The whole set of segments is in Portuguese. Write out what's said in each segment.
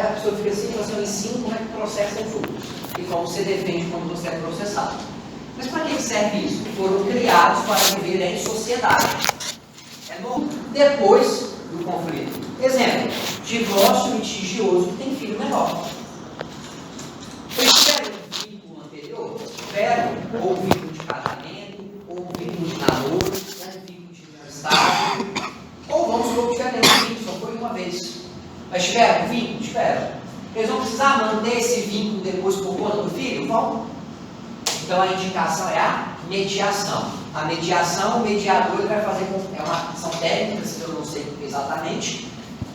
a pessoa fica assim, eu ensino como é que processa os outros e como você defende quando você é processado. Mas para que serve isso? Foram criados para viver em sociedade. É novo. Depois do conflito. Exemplo, divórcio litigioso que tem filho menor. Eu espero um vínculo anterior? Espero, ou um vínculo de casamento, ou um vínculo de namoro, ou um vínculo de estágio. Ou vamos supor que tiver um vínculo, só foi uma vez. Mas tiveram um vínculo? Tiveram. Eles vão precisar manter esse vínculo depois por conta do filho? Vão. Então a indicação é a mediação. A mediação, o mediador ele vai fazer são técnicas que eu não sei exatamente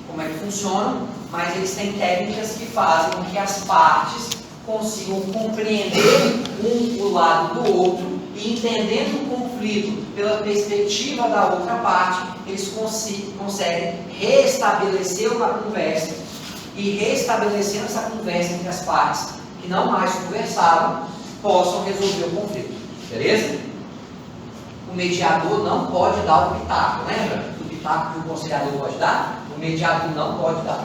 como é que funcionam, mas eles têm técnicas que fazem com que as partes consigam compreender o lado do outro e entendendo o conflito pela perspectiva da outra parte, eles conseguem restabelecer uma conversa e restabelecendo essa conversa entre as partes que não mais conversaram, possam resolver o conflito. Beleza? O mediador não pode dar o pitaco, lembra? O pitaco que o conciliador pode dar, o mediador não pode dar.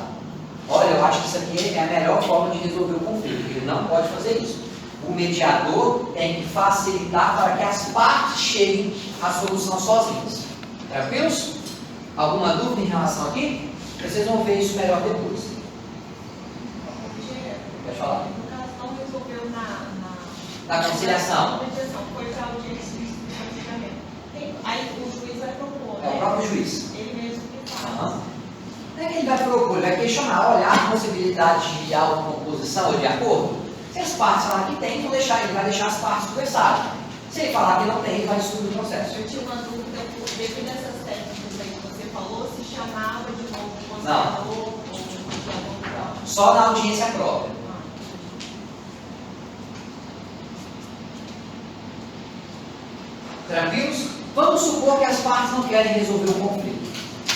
Olha, eu acho que isso aqui é a melhor forma de resolver o conflito, ele não pode fazer isso. O mediador tem que facilitar para que as partes cheguem à solução sozinhas. Tranquilos? Alguma dúvida em relação aqui? Vocês vão ver isso melhor depois. Pode falar. No caso, não resolveu Na conciliação. Foi para a audiência de julgamento. Aí o juiz vai propor. É o próprio juiz. Ele mesmo que fala. Não é que ele vai propor, ele vai questionar, olha, há possibilidade de autocomposição ou de acordo? Se as partes falar que tem, ele vai deixar as partes conversarem. Se ele falar que não tem, ele vai destruir o processo. Eu tinha uma dúvida, devido a essas técnicas aí que você falou, se chamava de novo o Não. conciliador ou o conciliador próprio? Só na audiência própria. Tranquilos? Vamos supor que as partes não querem resolver o conflito.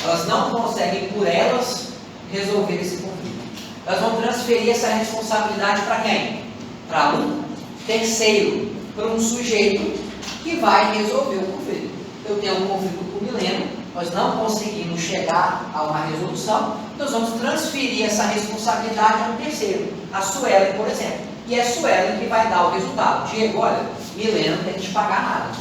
Elas não conseguem, por elas, resolver esse conflito. Elas vão transferir essa responsabilidade para quem? Para um terceiro, para um sujeito que vai resolver o conflito. Eu tenho um conflito com o Mileno, nós não conseguimos chegar a uma resolução, nós vamos transferir essa responsabilidade a um terceiro, a Suelen, por exemplo. E é a Suelen que vai dar o resultado. Diego, olha, Milena não tem que te pagar nada.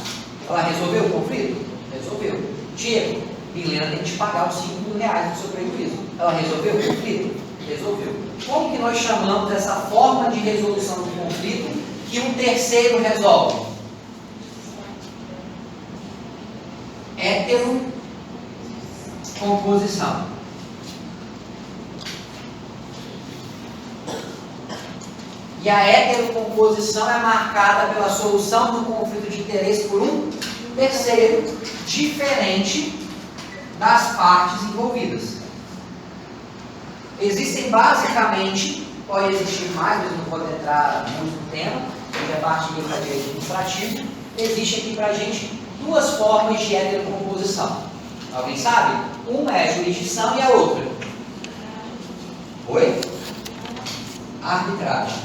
Ela resolveu o conflito? Resolveu. Diego, Milena tem que te pagar os 5 mil reais do seu prejuízo. Ela resolveu o conflito? Resolveu. Como que nós chamamos dessa forma de resolução do conflito que um terceiro resolve? Heterocomposição. E a heterocomposição é marcada pela solução do conflito de interesse por um terceiro diferente das partes envolvidas. Existem basicamente, pode existir mais, mas não pode entrar muito no tema, porque a parte de direito administrativo, existe aqui para a gente 2 formas de heterocomposição. Alguém sabe? Uma é a jurisdição e a outra? Oi? Arbitragem.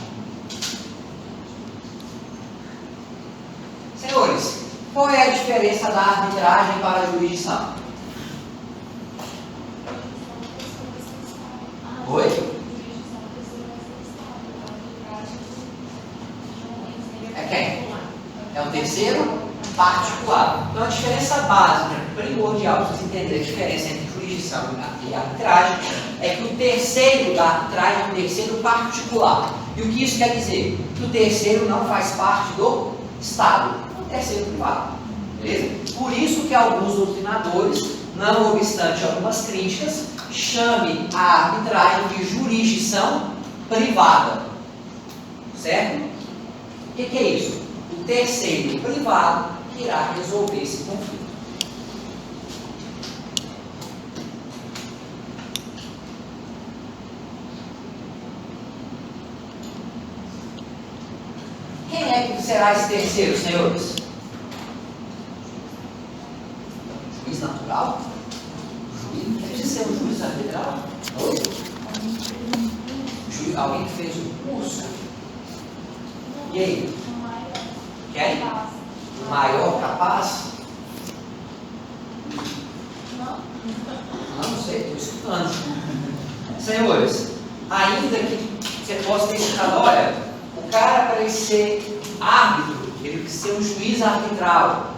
Senhores, qual é a diferença da arbitragem para a jurisdição? Oi? É quem? É o terceiro particular. Então a diferença básica, primordial, para vocês entenderem a diferença entre jurisdição e arbitragem, é que o terceiro da arbitragem é um terceiro particular. E o que isso quer dizer? Que o terceiro não faz parte do Estado, é um terceiro privado. Beleza? Por isso que alguns doutrinadores, não obstante algumas críticas, chame a arbitragem de jurisdição privada. Certo? O que é isso? O terceiro privado que irá resolver esse conflito. Quem é que será esse terceiro, senhores? Juiz natural? Juiz? Deve ser um juiz arbitral? Oi? Alguém que fez o curso? E aí? Quem? O maior capaz? Não sei, estou escutando. Senhores, ainda que você possa ter escutado, olha, o cara para ele ser árbitro, ele precisa ser um juiz arbitral,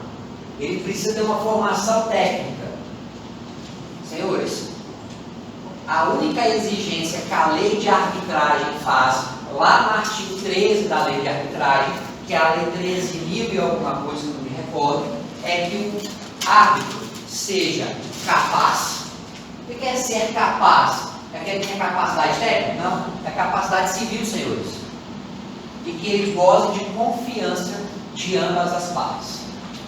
ele precisa ter uma formação técnica. Senhores, a única exigência que a lei de arbitragem faz, lá no artigo 13 da lei de arbitragem, que é a lei 13.000 e alguma coisa, não me recordo, é que o árbitro seja capaz. O que é ser capaz? É que ele tenha capacidade técnica? Não, é capacidade civil, senhores. E que ele goze de confiança de ambas as partes.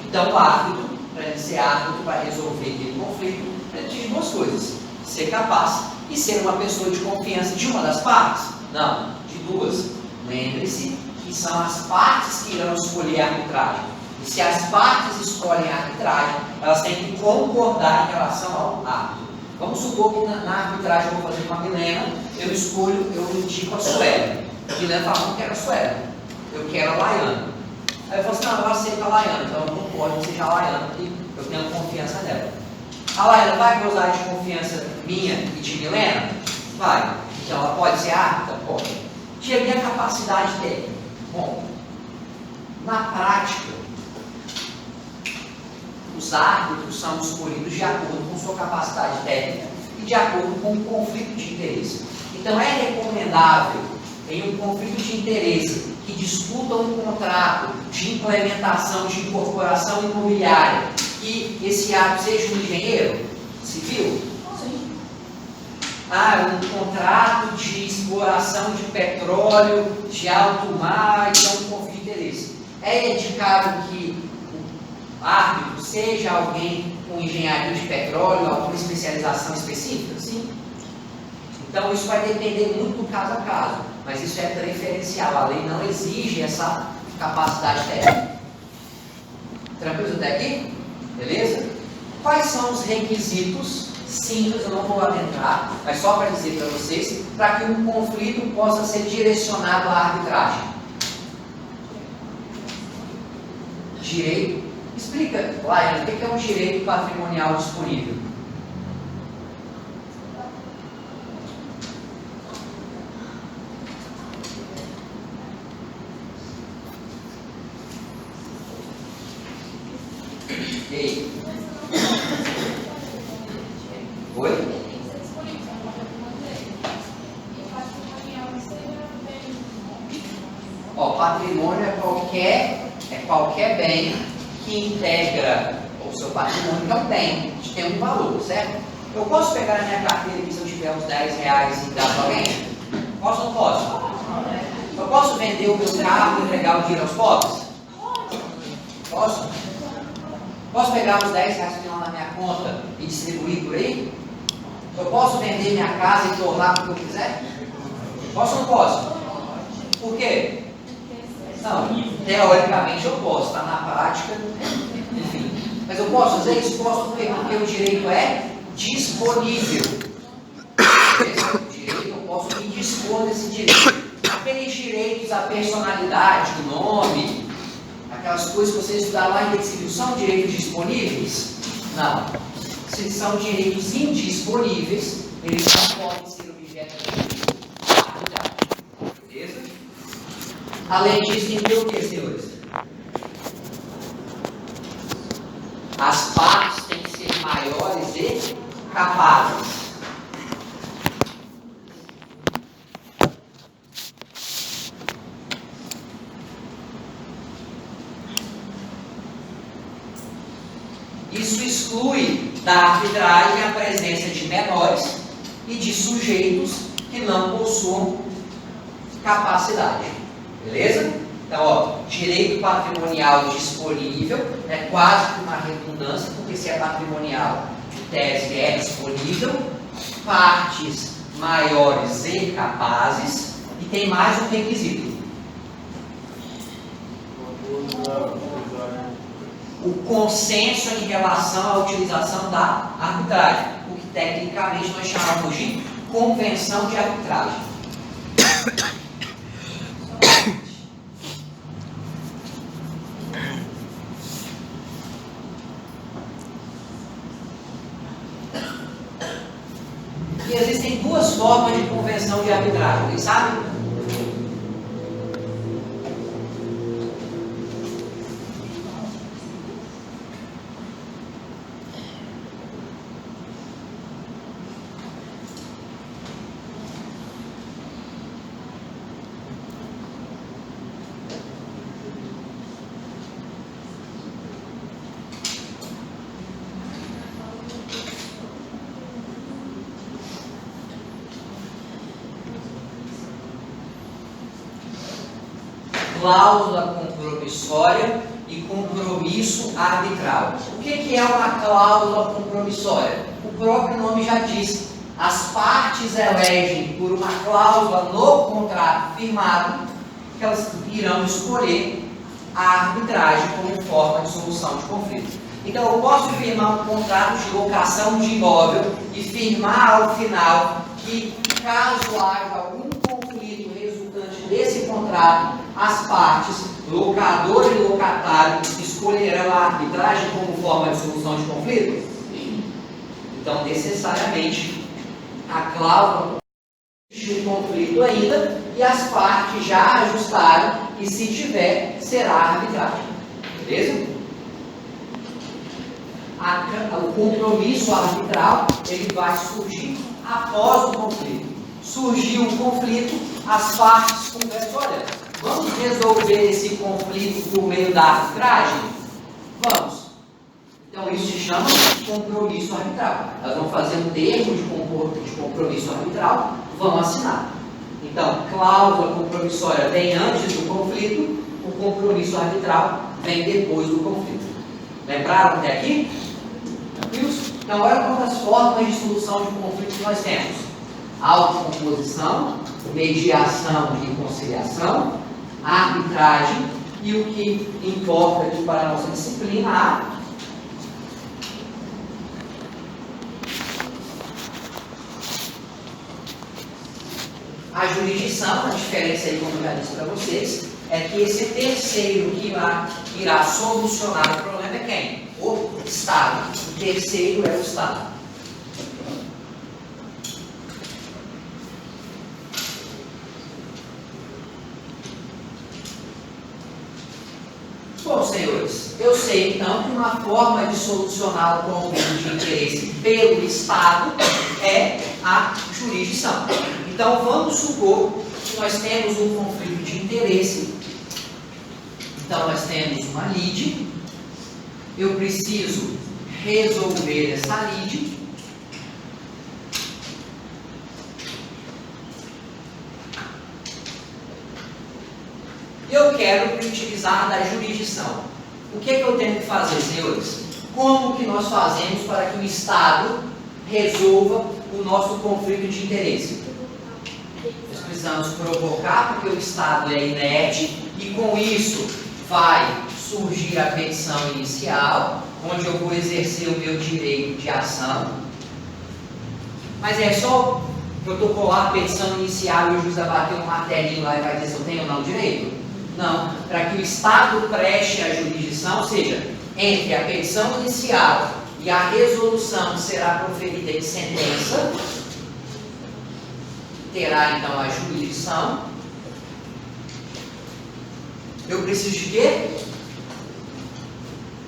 Então, o árbitro, para ele ser árbitro, para resolver aquele conflito, ele diz duas coisas: ser capaz e ser uma pessoa de confiança de uma das partes? Não, de duas. Lembre-se que são as partes que irão escolher a arbitragem. E se as partes escolhem a arbitragem, elas têm que concordar em relação ao árbitro. Vamos supor que na arbitragem eu vou fazer com a Milena, eu indico a Sueli. A Milena fala, não quero a Sueli, eu quero a Laiana. Aí eu falo assim, não, eu aceito a Laiana, então eu não pode que seja a Laiana, porque eu tenho confiança nela. A Laiana vai gozar de confiança minha e de Milena? Vai. Então ela pode ser árbitra? Pode. Tinha minha capacidade técnica. Bom, na prática, os árbitros são escolhidos de acordo com sua capacidade técnica e de acordo com o conflito de interesse. Então é recomendável, em um conflito de interesse, que discutam um contrato de implementação de incorporação imobiliária, que esse árbitro seja um engenheiro civil? Sim. Um contrato de exploração de petróleo de alto mar, então um conflito de interesse. É indicado que o árbitro seja alguém com engenharia de petróleo, alguma especialização específica? Sim. Então isso vai depender muito do caso a caso, mas isso é preferencial, a lei não exige essa capacidade técnica. Tranquilo até aqui? Beleza? Quais são os requisitos? Simples, eu não vou adentrar, mas só para dizer para vocês, para que um conflito possa ser direcionado à arbitragem. Direito. Explica, Laiana, o que é um direito patrimonial disponível? E aí? Oi? Ó, patrimônio é qualquer bem que integra o seu patrimônio, que é um bem, que tem um valor, certo? Eu posso pegar na minha carteira aqui, se eu tiver uns 10 reais e dar para alguém? Posso ou não posso? Eu posso vender o meu carro e entregar o dinheiro aos pobres? Posso? Posso pegar os 10 reais que tem lá na minha conta e distribuir por aí? Eu posso vender minha casa e tornar o que eu quiser? Posso ou não posso? Por quê? Não, teoricamente eu posso, está na prática, enfim. Mas eu posso fazer isso? Posso porque o direito é disponível. Esse direito, eu posso me dispor desse direito. Aqueles direitos à personalidade, o nome, aquelas coisas que vocês estudaram lá em direito civil, são direitos disponíveis? Não. Se são direitos indisponíveis, eles não podem ser objeto de arbitragem. Beleza? Além disso, tem que ter o que, senhores? As partes têm que ser maiores e capazes. Isso exclui da arbitragem a presença de menores e de sujeitos que não possuam capacidade. Beleza? Então, ó, direito patrimonial disponível é quase que uma redundância, porque se é patrimonial, de tese é disponível, partes maiores e capazes, e tem mais um requisito. O consenso em relação à utilização da arbitragem, o que tecnicamente nós chamamos de convenção de arbitragem. E existem duas formas de convenção de arbitragem? Alguém sabe? Cláusula compromissória e compromisso arbitral. O que é uma cláusula compromissória? O próprio nome já diz. As partes elegem por uma cláusula no contrato firmado que elas irão escolher a arbitragem como forma de solução de conflito. Então, eu posso firmar um contrato de locação de imóvel e firmar ao final que, caso haja algum conflito resultante desse contrato, as partes, locador e locatário, escolherão a arbitragem como forma de solução de conflito? Então, necessariamente, a cláusula existe um conflito ainda e as partes já ajustaram e, se tiver, será a arbitragem. Beleza? O compromisso arbitral, ele vai surgir após o conflito. Surgiu um conflito, as partes conversam, olha, vamos resolver esse conflito por meio da arbitragem? Vamos. Então isso se chama compromisso arbitral. Elas vão fazer um termo de compromisso arbitral, vão assinar. Então, cláusula compromissória vem antes do conflito, o compromisso arbitral vem depois do conflito. Lembraram até aqui? Tranquilos? Então, olha quantas formas de solução de conflito nós temos. Autocomposição, mediação e conciliação, arbitragem e o que importa aqui para a nossa disciplina, a jurisdição. A diferença aí, como eu já disse para vocês, é que esse terceiro que irá solucionar o problema é quem? O Estado. O terceiro é o Estado. Bom, senhores, eu sei então que uma forma de solucionar o conflito de interesse pelo Estado é a jurisdição. Então, vamos supor que nós temos um conflito de interesse. Então, nós temos uma lide, eu preciso resolver essa lide. Eu quero utilizar da jurisdição. O que eu tenho que fazer, senhores? Como que nós fazemos para que o Estado resolva o nosso conflito de interesse? Nós precisamos provocar, porque o Estado é inerte, e com isso vai surgir a petição inicial, onde eu vou exercer o meu direito de ação. Mas é só protocolar a petição inicial e o juiz vai bater um martelinho lá e vai dizer se eu tenho ou não direito? Não. Para que o Estado preste a jurisdição, ou seja, entre a petição inicial e a resolução que será proferida em sentença, terá então a jurisdição. Eu preciso de quê?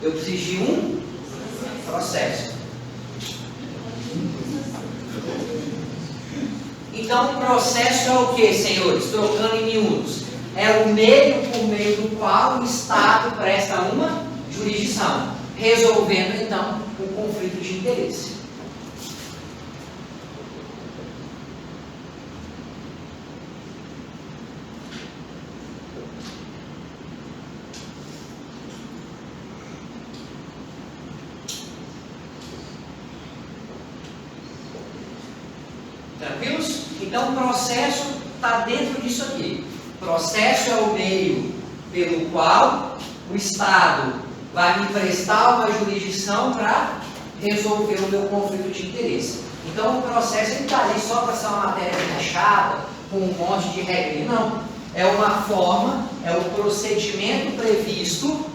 Eu preciso de um processo. Então, o processo é o que, senhores? Trocando em miúdos. É o meio por meio do qual o Estado presta uma jurisdição, resolvendo então o conflito de interesse. Tranquilos? Então o processo está dentro disso aqui. O processo é o meio pelo qual o Estado vai me prestar uma jurisdição para resolver o meu conflito de interesse. Então o processo está ali só para ser uma matéria fechada, com um monte de regras. Não. É uma forma, é o procedimento previsto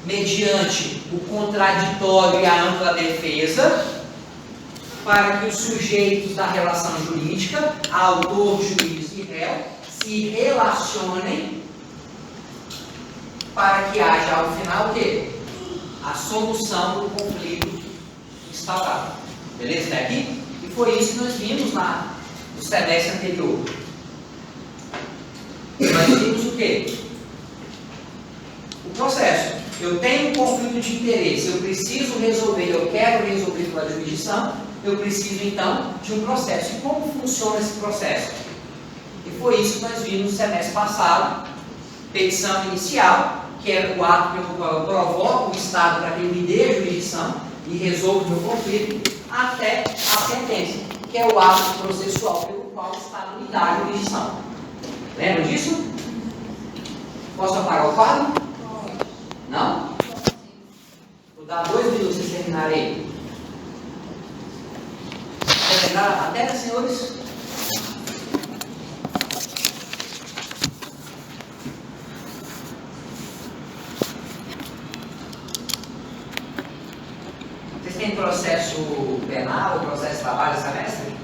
mediante o contraditório e a ampla defesa para que os sujeitos da relação jurídica, autor, juiz e réu, se relacionem para que haja ao final o quê? A solução do conflito instaurado. Beleza? Até aqui? E foi isso que nós vimos no semestre anterior. Nós vimos o quê? O processo. Eu tenho um conflito de interesse, eu preciso resolver, eu quero resolver pela jurisdição, eu preciso então de um processo. E como funciona esse processo? E foi isso que nós vimos no semestre passado. Petição inicial, que é o ato que eu provoco o Estado para que ele me dê a jurisdição e resolva o meu conflito, até a sentença, que é o ato processual pelo qual o Estado me dá a jurisdição. Lembra disso? Posso apagar o quadro? Não? Vou dar 2 minutos para vocês terminarem. Quer pegar a matéria, senhores? Vocês têm processo penal ou processo de trabalho esse semestre?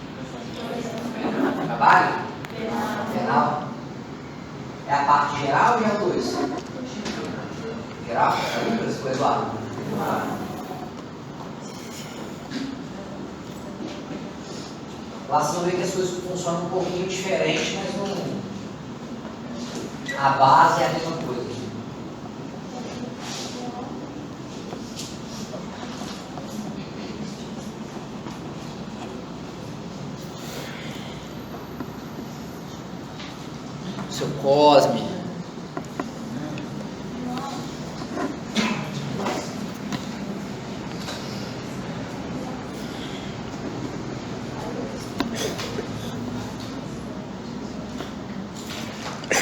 Trabalho? Penal. É a parte geral ou é a 2? Geral? Lucas? Ou Eduardo? Lá vocês vão ver que as coisas funcionam um pouquinho diferente, mas não... a base é a mesma coisa. Seu Cosme.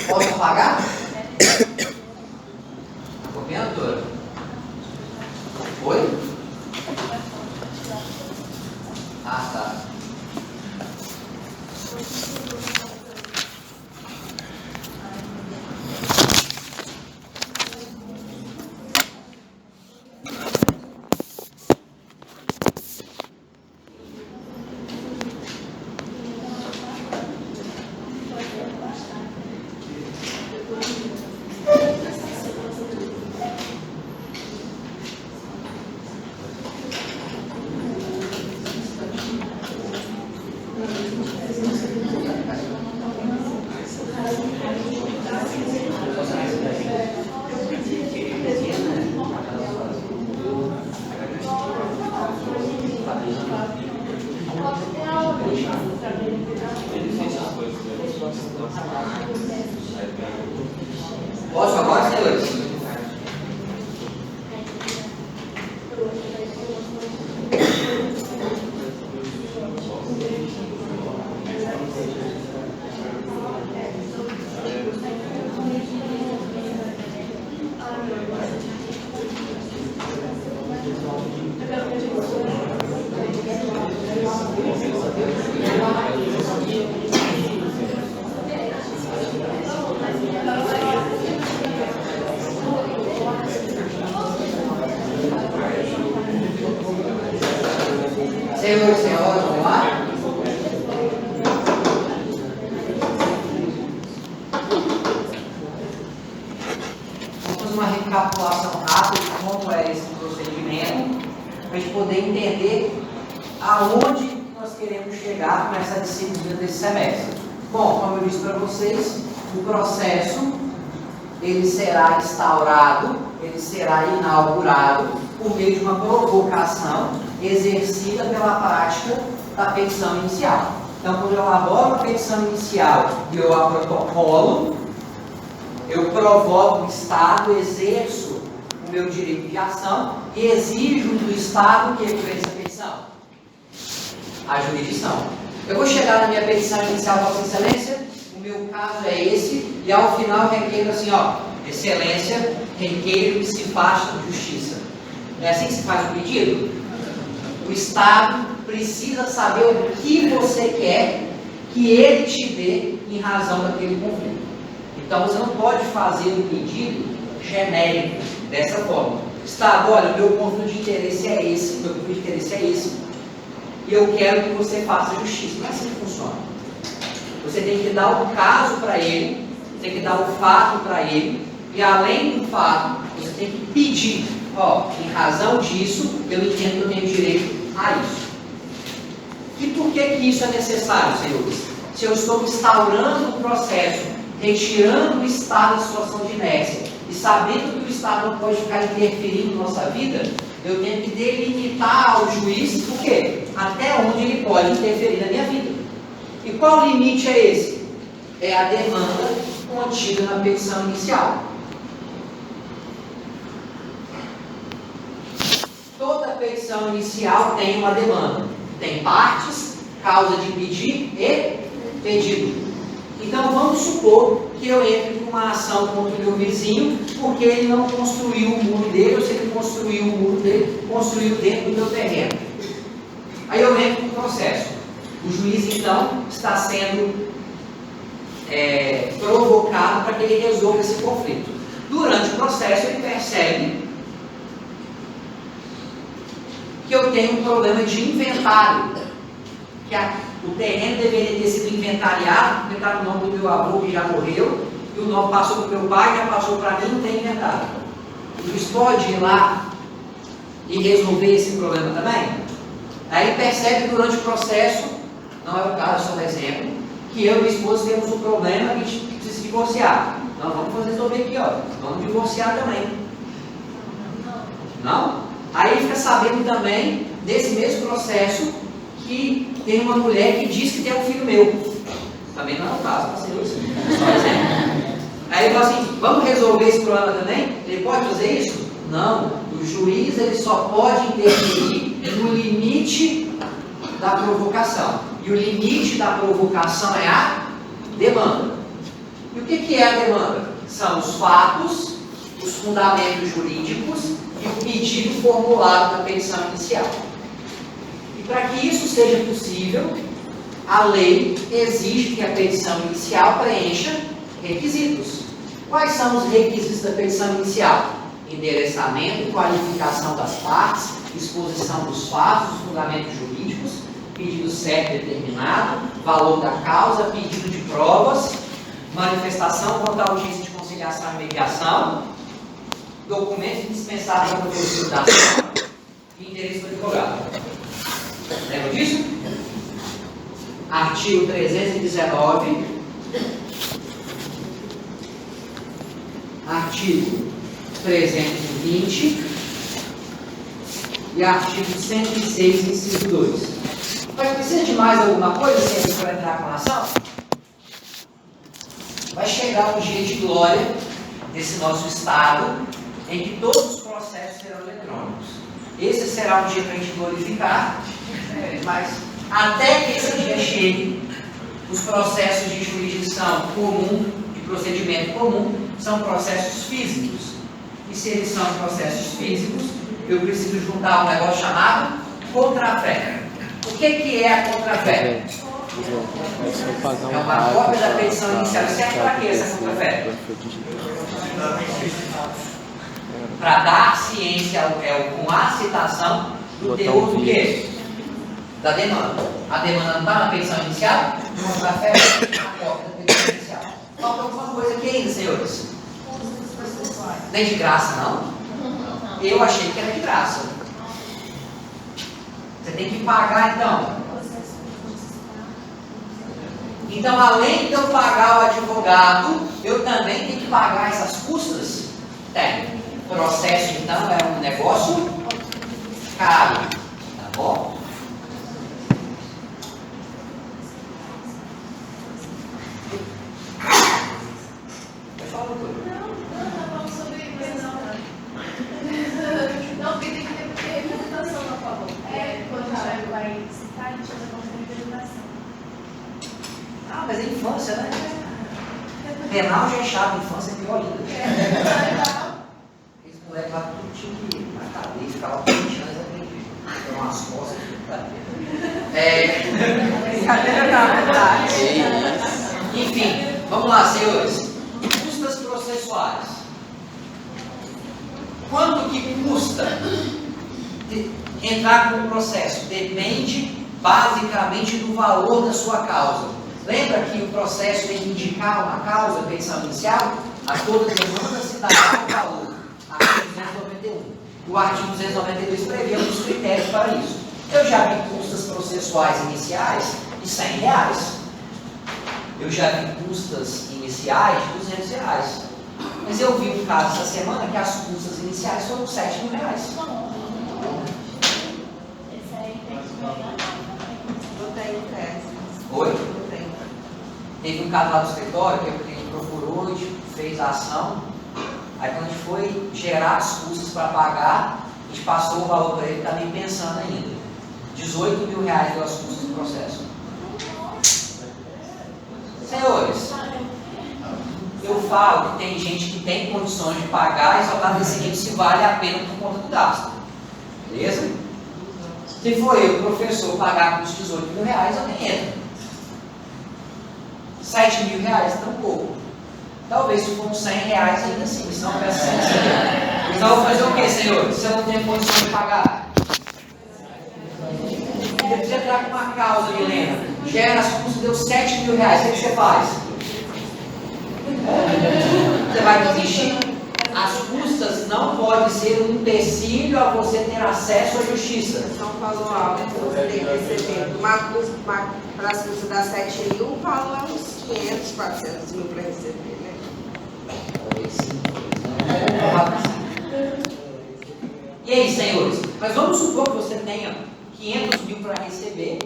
Posso apagar? Tá copiando, doutora? Oi? Ah, tá. Posso agora, senhores? Senhores e senhoras, vamos lá? Vamos fazer uma recapitulação rápida de como é esse procedimento, para a gente poder entender aonde nós queremos chegar com essa disciplina desse semestre. Bom, como eu disse para vocês, o processo ele será instaurado, ele será inaugurado por meio de uma provocação exercida pela prática da petição inicial. Então, quando eu elaboro a petição inicial e eu a protocolo, eu provoco o Estado, exerço o meu direito de ação e exijo do Estado que ele fez a petição. A jurisdição. Eu vou chegar na minha petição inicial, Vossa Excelência, o meu caso é esse, e ao final requeiro assim, ó, Excelência, requeiro que se faça justiça. É assim que se faz o pedido? O Estado precisa saber o que você quer que ele te dê em razão daquele conflito. Então você não pode fazer um pedido genérico dessa forma. Estado, olha, o meu conflito de interesse é esse, o meu conflito de interesse é esse. e eu quero que você faça justiça. Não é assim que funciona. Você tem que dar o caso para ele, você tem que dar o fato para ele, e além do fato, você tem que pedir, em razão disso, eu entendo que eu tenho direito a isso. E por que isso é necessário, senhores? Se eu estou instaurando o processo, retirando o Estado da situação de inércia, e sabendo que o Estado não pode ficar interferindo na nossa vida, eu tenho que delimitar ao juiz o quê? Até onde ele pode interferir na minha vida. E qual limite é esse? É a demanda contida na petição inicial. Toda petição inicial tem uma demanda. Tem partes, causa de pedir e pedido. Então vamos supor que eu entre com uma ação contra o meu vizinho porque ele não construiu o muro dele, ou se ele construiu o muro dele, construiu dentro do meu terreno. Aí eu entro com o processo. O juiz então está sendo provocado para que ele resolva esse conflito. Durante o processo ele percebe que eu tenho um problema de inventário, que o terreno deveria ter sido inventariado, porque está no nome do meu avô que já morreu, e o nome passou para o meu pai, já passou para mim, não tem inventário. O juiz pode ir lá e resolver esse problema também? Aí percebe durante o processo, não é o caso, só um exemplo, que eu e minha esposa temos um problema que precisa se divorciar. Então vamos resolver aqui, vamos divorciar também. Não? Aí fica sabendo também, desse mesmo processo, que tem uma mulher que diz que tem um filho meu. Também não é o caso, mas só exemplo. Aí ele fala assim, vamos resolver esse problema também? Ele pode fazer isso? Não. O juiz ele só pode interferir no limite da provocação. E o limite da provocação é a demanda. E o que é a demanda? São os fatos, os fundamentos jurídicos e o pedido formulado na petição inicial. E para que isso seja possível, a lei exige que a petição inicial preencha requisitos. Quais são os requisitos da petição inicial? Endereçamento, qualificação das partes, exposição dos fatos, os fundamentos jurídicos, pedido certo e determinado, valor da causa, pedido de provas, manifestação contra a audiência de conciliação e mediação, documentos indispensáveis para o processo da ação e endereço do advogado. Lembra disso? Artigo 319, artigo 320 e artigo 106, inciso 2. Mas precisa de mais alguma coisa para entrar com a ação? Vai chegar um dia de glória nesse nosso Estado em que todos os processos serão eletrônicos. Esse será um dia para a gente glorificar, mas até que esse dia chegue, os processos de jurisdição comum, de procedimento comum, são processos físicos. E se eles são processos físicos, eu preciso juntar um negócio chamado contrafé. O que é a contrafé? É uma cópia da petição inicial. Serve para que essa contrafé? Para dar ciência com a citação do teor do quê? Da demanda. A demanda não está na petição inicial? A contrafé é a cópia da petição inicial. Falta alguma coisa aqui ainda, senhores? Nem de graça, não? Eu achei que era de graça. Você tem que pagar, então. Então, além de eu pagar o advogado, eu também tenho que pagar essas custas? Tem. O processo, então, é um negócio caro. Tá bom? Eu falo tudo. Não sobre isso, não, porque tem que ter representação a favor. Quando a gente vai citar, a gente vai fazer representação. Ah, mas é infância, né? Penal já é chato, infância é pior ainda. Esse moleque lá tudo tinha que ir na cadeia, ficava 20 anos aprendido. Então umas costas brincadeira não, verdade. Enfim, vamos lá, senhores. Custas processuais. Quanto que custa entrar com o processo? Depende basicamente do valor da sua causa. Lembra que o processo tem que indicar uma causa, a petição inicial? A toda demanda se dá um valor. Artigo 291. O artigo 292 prevê um dos critérios para isso. Eu já vi custas processuais iniciais de R$100. Eu já vi custas iniciais de R$200. Mas eu vi um caso essa semana que as custas iniciais foram R$7.000. Esse aí tem que pegar. Não tenho tese. Oi? Não tenho. Teve um caso lá do escritório que o cliente procurou e fez a ação. Aí quando a gente foi gerar as custas para pagar, a gente passou o valor para ele, está nem pensando ainda. R$18.000 pelas custas do processo. Senhores, eu falo que tem gente que tem condições de pagar e só está decidindo se vale a pena por conta do gasto. Beleza? Se for eu, professor, pagar com os R$18.000, eu nem entro. R$7.000 tão pouco. Talvez se for uns R$100 ainda assim, senão peça assim. Então eu vou fazer o que, senhor? Se eu não tenho condição de pagar? Você precisa entrar com uma causa, Helena. Gera as custas, deu R$7.000. O que você faz? Você vai desistir? As custas não podem ser um empecilho a você ter acesso à justiça. São valor alto, você tem que receber. Para as custas dar 7.000, o valor é uns 500, 400 mil para receber, né? E aí, senhores? Mas vamos supor que você tenha 500 mil para receber,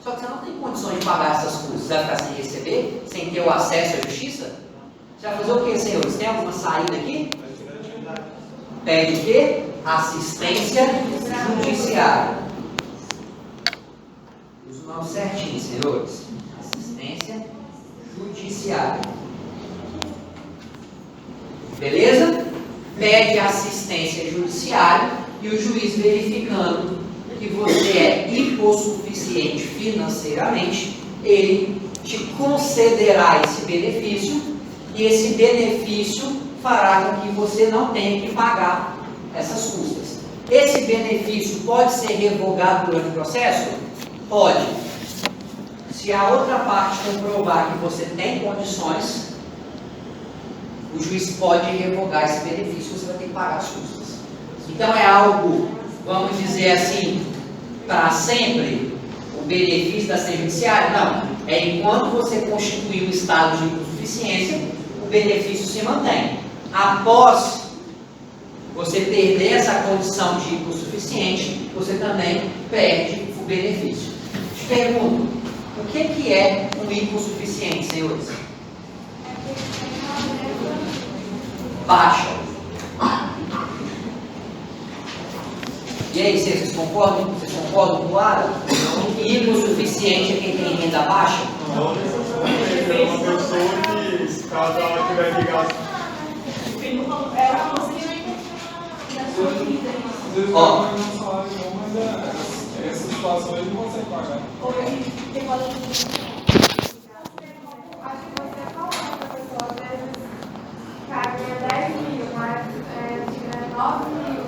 só que você não tem condições de pagar essas custas. Você vai ficar sem receber, sem ter o acesso à justiça? Você vai fazer o que, senhores? Tem alguma saída aqui? Pede o quê? Assistência judiciária. Usa o nome certinho, senhores. Assistência judiciária. Beleza? Pede assistência judiciária e o juiz, verificando que você é hipossuficiente financeiramente, ele te concederá esse benefício e esse benefício fará com que você não tenha que pagar essas custas. Esse benefício pode ser revogado durante o processo? Pode. Se a outra parte comprovar que você tem condições, o juiz pode revogar esse benefício, você vai ter que pagar as custas. Então é algo, vamos dizer assim, para sempre, o benefício da assistência judiciária? Não. É enquanto você constituir um estado de hipossuficiência, o benefício se mantém. Após você perder essa condição de hipossuficiente, você também perde o benefício. Te pergunto, o que é um hipossuficiente, senhores? Baixa. E aí, vocês concordam? Vocês concordam com o Lara? Hipossuficiente é quem tem renda baixa? Não, é uma pessoa que, caso ela tiver de gasto. Ó. Essa situação ele não consegue pagar. Acho que você falou que a pessoa às vezes ganha 10 mil, mas ganha 9 mil,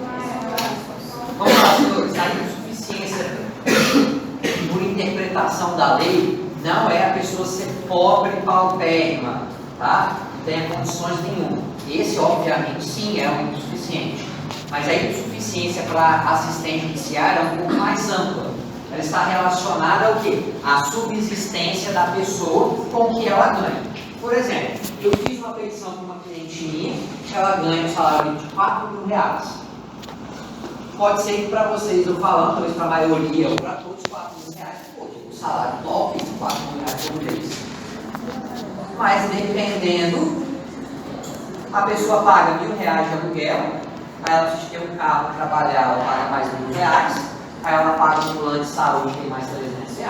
Vamos lá, senhores. A insuficiência por interpretação da lei não é a pessoa ser pobre e paupérrima, tá? Não tem condições nenhuma. Esse, obviamente, sim, é um insuficiente. Mas a insuficiência para assistente judiciária é um pouco mais ampla. Ela está relacionada ao quê? À subsistência da pessoa com o que ela ganha. Por exemplo, eu fiz uma petição para uma cliente minha, ela ganha um salário de R$4.000. Pode ser que para vocês, eu falando, talvez para a maioria, ou para todos, R$4.000, pô, o salário top, R$4.000 por mês. Mas dependendo, a pessoa paga R$1.000 de aluguel, aí ela precisa ter um carro para trabalhar, ela paga mais R$1.000, aí ela paga um plano de saúde, tem mais R$300,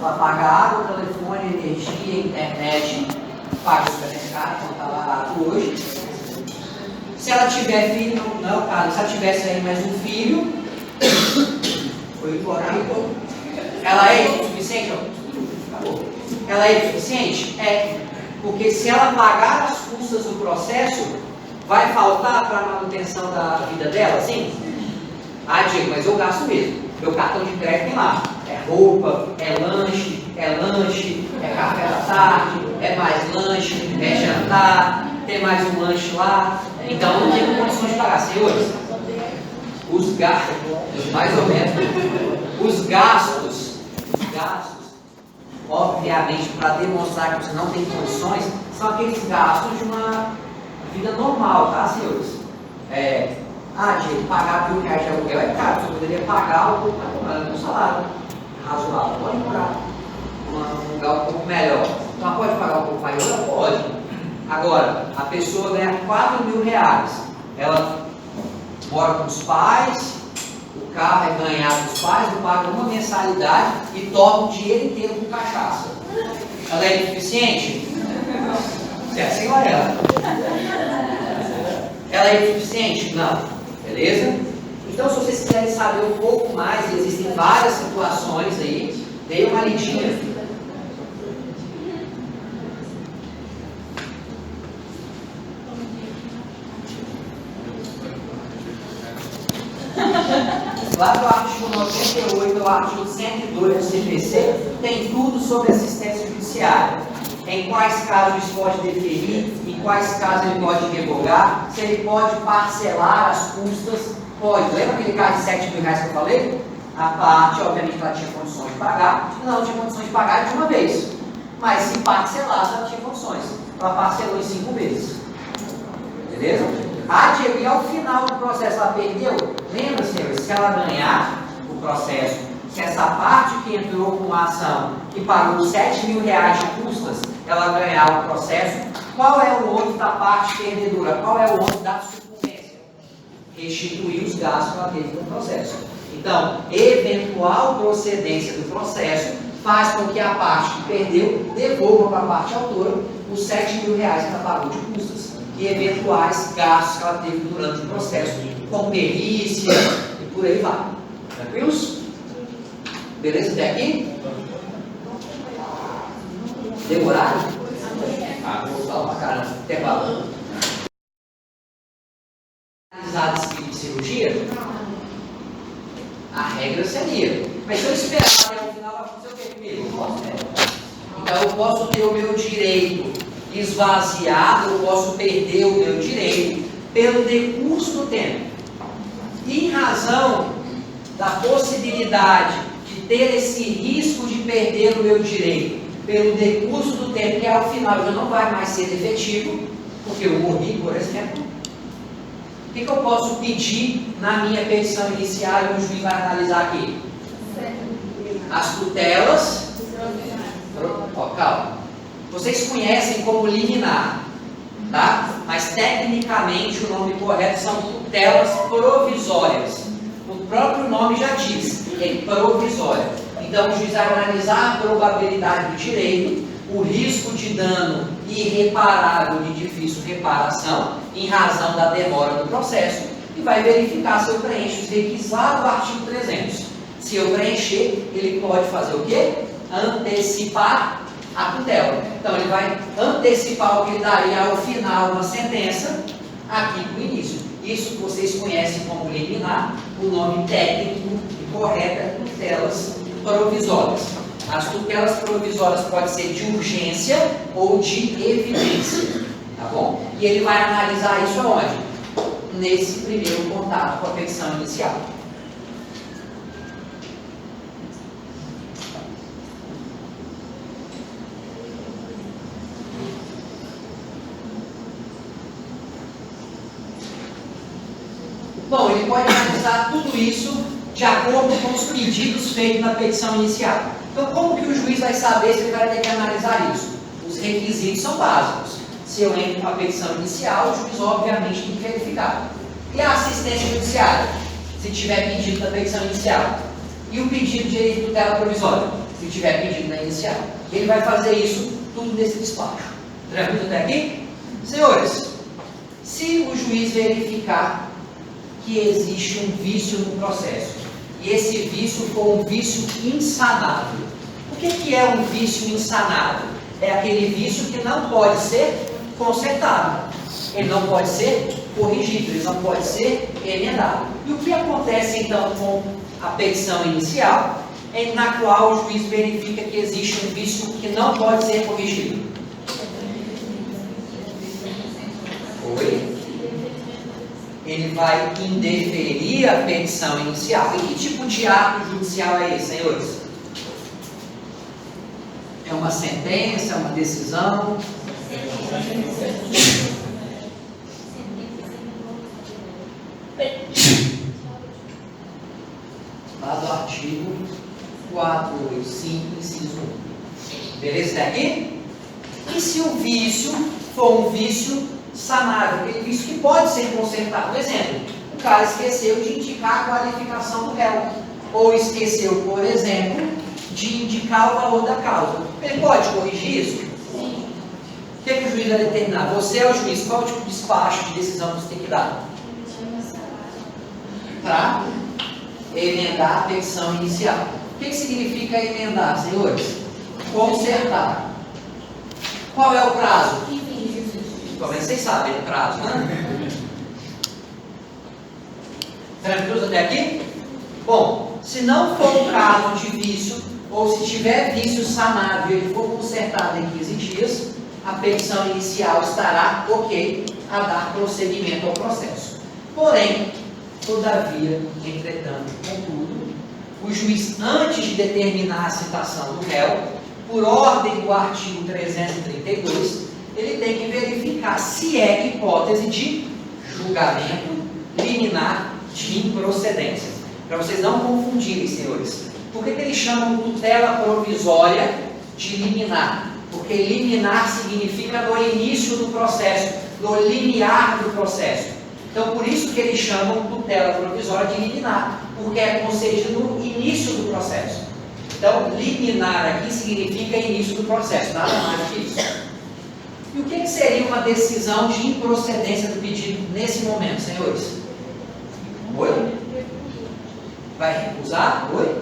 ela paga água, telefone, energia, internet, paga o supermercado, então está barato hoje. Se ela tiver filho, não é o caso, se ela tivesse aí mais um filho, foi embora, ela é insuficiente? Acabou. Ela é insuficiente? É. Porque se ela pagar as custas do processo, vai faltar para a manutenção da vida dela, sim? Ah, Diego, mas eu gasto mesmo. Meu cartão de crédito tem lá. É roupa, é lanche, é café da tarde, é mais lanche, é jantar, tem mais um lanche lá. Então não tem condições de pagar. Senhores, os gastos, mais ou menos, os gastos, obviamente, para demonstrar que você não tem condições, são aqueles gastos de uma vida normal, tá, senhores? Diego, pagar R$1.000 de aluguel é caro, você poderia pagar um salário razoável, pode morar num lugar um pouco melhor. Então pode pagar um pouco maior? Pode. Agora, a pessoa ganha R$4.000, ela mora com os pais, o carro é ganhado dos pais, não paga uma mensalidade e toma o dinheiro inteiro com cachaça. Ela é insuficiente? Sim, olha ela. Ela é insuficiente? Não. Beleza? Então, se vocês quiserem saber um pouco mais, existem várias situações aí, dei uma lidinha. Lá do artigo 98 ao artigo 102 do CPC, tem tudo sobre assistência judiciária. Em quais casos isso pode deferir, em quais casos ele pode revogar, se ele pode parcelar as custas, pode. Lembra aquele caso de R$7.000 que eu falei? A parte, obviamente, ela tinha condições de pagar, não tinha condições de pagar de uma vez. Mas se parcelasse, ela tinha condições. Ela parcelou em 5 vezes. Beleza? E ao final do processo ela perdeu. Lembra, senhores, se ela ganhar o processo, se essa parte que entrou com a ação, que pagou R$7.000 de custas, ela ganhar o processo, qual é o ônus da parte perdedora? Qual é o ônus da sucumbência? Restituir os gastos que ela teve no processo. Então, eventual procedência do processo faz com que a parte que perdeu devolva para a parte autora os R$7.000 que ela pagou de custas e eventuais gastos que ela teve durante o processo, com perícia e por aí vai. Tranquilos? Beleza até aqui? Demorado? Vou falar pra caramba. Até falando. Analisar descrito de cirurgia? A regra seria. Mas se eu esperar até o final, vai acontecer o que comigo? Não posso, né? Então eu posso ter o meu direito esvaziado, eu posso perder o meu direito pelo decurso do tempo. E em razão da possibilidade de ter esse risco de perder o meu direito pelo decurso do tempo, que ao final já não vai mais ser efetivo, porque eu morri, por exemplo, o que eu posso pedir na minha petição inicial e o juiz vai analisar aqui? As tutelas. Calma. Vocês conhecem como liminar, tá? Mas tecnicamente o nome correto são tutelas provisórias. O próprio nome já diz, é provisória. Então o juiz vai analisar a probabilidade do direito, o risco de dano irreparável de difícil reparação em razão da demora do processo e vai verificar se eu preencho os requisitos lá do artigo 300. Se eu preencher, ele pode fazer o quê? Antecipar a tutela. Então ele vai antecipar o que ele daria ao final uma sentença aqui no início. Isso que vocês conhecem como liminar, o nome técnico e correto é tutelas provisórias. As tutelas provisórias podem ser de urgência ou de evidência, tá bom? E ele vai analisar isso aonde? Nesse primeiro contato com a petição inicial. Bom, ele pode analisar tudo isso de acordo com os pedidos feitos na petição inicial. Então, como que o juiz vai saber se ele vai ter que analisar isso? Os requisitos são básicos. Se eu entro com a petição inicial, o juiz obviamente tem que verificar. E a assistência judiciária? Se tiver pedido na petição inicial. E o pedido de tutela provisória? Se tiver pedido na inicial. Ele vai fazer isso tudo nesse despacho. Tranquilo até aqui? Senhores, se o juiz verificar que existe um vício no processo, e esse vício for um vício insanável. O que é um vício insanável? É aquele vício que não pode ser consertado, ele não pode ser corrigido, ele não pode ser emendado. E o que acontece então com a petição inicial na qual o juiz verifica que existe um vício que não pode ser corrigido? Oi? Ele vai indeferir a petição inicial. E que tipo de ato judicial é esse, senhores? É uma sentença, é uma decisão? Lá do artigo 485, inciso 1. Beleza até aqui? E se o vício for um vício sanável, aquele vício que pode ser consertado? Por exemplo, o cara esqueceu de indicar a qualificação do réu, ou esqueceu, por exemplo, de indicar o valor da causa. Ele pode corrigir isso? Sim. O que o juiz vai determinar? Você é o juiz, qual é o tipo de despacho de decisão que você tem que dar? Para emendar a petição inicial. O que significa emendar, senhores? Consertar. Qual é o prazo? Talvez vocês sabem o prazo, né? Tranquilos até aqui? Bom, se não for um caso de vício, ou se tiver vício sanável e ele for consertado em 15 dias, a petição inicial estará ok a dar prosseguimento ao processo. Porém, todavia, entretanto, contudo, o juiz, antes de determinar a citação do réu, por ordem do artigo 332, ele tem que verificar se é hipótese de julgamento liminar de improcedência. Para vocês não confundirem, senhores. Por que eles chamam tutela provisória de liminar? Porque liminar significa no início do processo, no limiar do processo. Então, por isso que eles chamam tutela provisória de liminar, porque é concedido no início do processo. Então, liminar aqui significa início do processo, nada mais do que isso. E o que seria uma decisão de improcedência do pedido nesse momento, senhores? Oi? Vai recusar? Oi?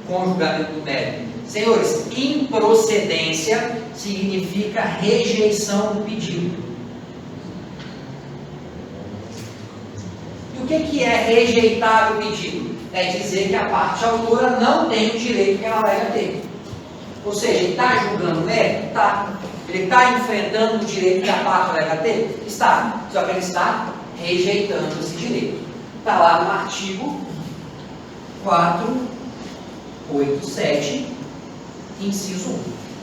Com o julgamento do mérito. Senhores, improcedência significa rejeição do pedido. E o que é rejeitar o pedido? É dizer que a parte autora não tem o direito que ela alega ter. Ou seja, ele está julgando o mérito? Está. Ele está enfrentando o direito que a parte alega ter? Está. Só que ele está rejeitando esse direito. Está lá no artigo 487, inciso 1.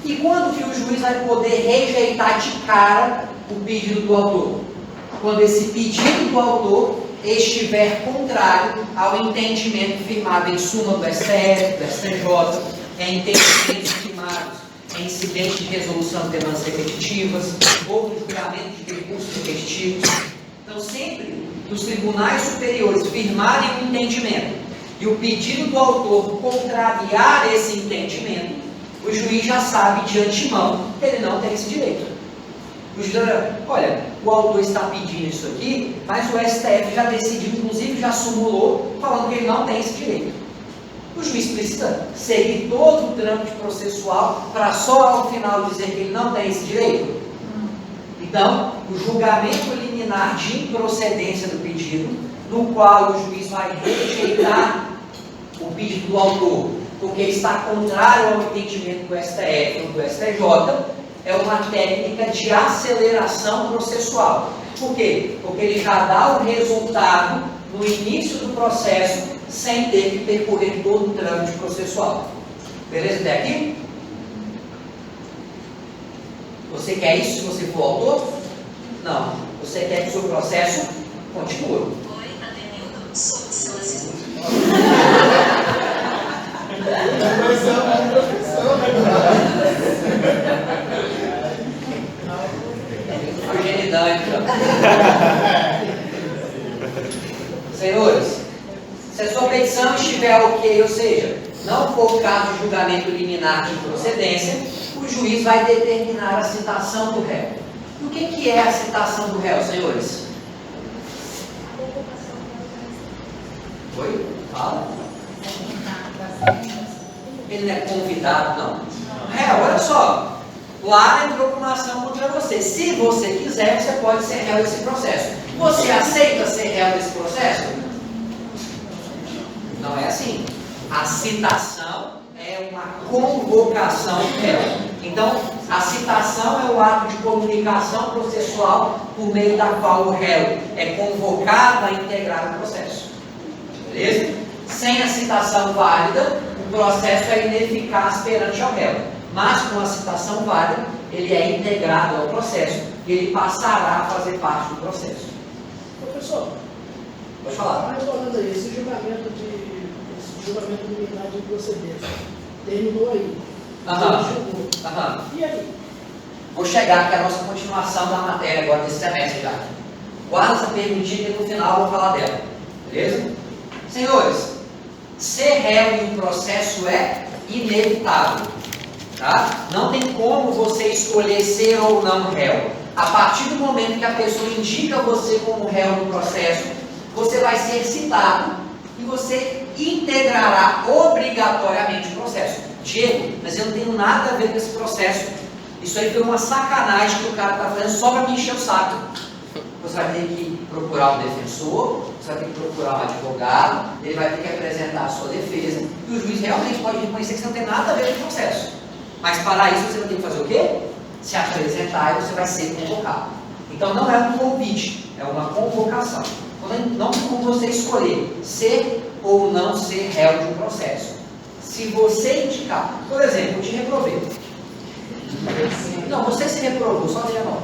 E quando que o juiz vai poder rejeitar de cara o pedido do autor? Quando esse pedido do autor estiver contrário ao entendimento firmado em súmula do STF, do STJ, em entendimentos firmados em incidente de resolução de demandas repetitivas ou no julgamento de recursos repetitivos. Então, sempre que os tribunais superiores firmarem um entendimento e o pedido do autor contrariar esse entendimento, o juiz já sabe de antemão que ele não tem esse direito. O juiz, olha, o autor está pedindo isso aqui, mas o STF já decidiu, inclusive já sumulou, falando que ele não tem esse direito. O juiz precisa seguir todo o trâmite processual para só ao final dizer que ele não tem esse direito? Então, o julgamento liminar de improcedência do pedido, no qual o juiz vai rejeitar o pedido do autor, porque está contrário ao entendimento do STF ou do STJ, é uma técnica de aceleração processual. Por quê? Porque ele já dá o resultado no início do processo, sem ter que percorrer todo o trâmite processual. Beleza até aqui? Você quer isso se você for autor? Não. Você quer que o seu processo continue. Oi, Adenildo, sou o seu assistente. Virginidade. Senhores, se a sua petição estiver ok, ou seja, não for o caso de julgamento liminar de improcedência, o juiz vai determinar a citação do réu. E o que é a citação do réu, senhores? Oi? Fala. Ele não é convidado, não. Réu, olha só. Lá entrou com uma ação contra você. Se você quiser, você pode ser réu desse processo. Você aceita ser réu desse processo? Não é assim. A citação é uma convocação do réu. Então, a citação é o ato de comunicação processual por meio da qual o réu é convocado a integrar o processo. Beleza? Sem a citação válida, o processo é ineficaz perante ao réu. Mas com a citação válida, ele é integrado ao processo e ele passará a fazer parte do processo. Professor, Pode falar. retornando aí, esse julgamento liminar de procedência terminou aí. Aham. Ele julgou. Aham. E aí? Vou chegar, que é a nossa continuação da matéria agora desse semestre já. Guarda essa perguntinha que no final eu vou falar dela. Beleza? Senhores, ser réu em um processo é inevitável. Tá? Não tem como você escolher ser ou não réu. A partir do momento que a pessoa indica você como réu no processo, você vai ser citado e você integrará obrigatoriamente o processo. Diego, mas eu não tenho nada a ver com esse processo. Isso aí foi uma sacanagem que o cara está fazendo só para me encher o saco. Você vai ter que procurar um defensor, você vai ter que procurar um advogado, ele vai ter que apresentar a sua defesa, e o juiz realmente pode reconhecer que você não tem nada a ver com o processo. Mas para isso você vai ter que fazer o quê? Se apresentar e você vai ser convocado. Então não é um convite, é uma convocação. Não tem como você escolher ser ou não ser réu de um processo. Se você indicar, por exemplo, eu te reprovei. Não, você se reprovou, só dei a nota.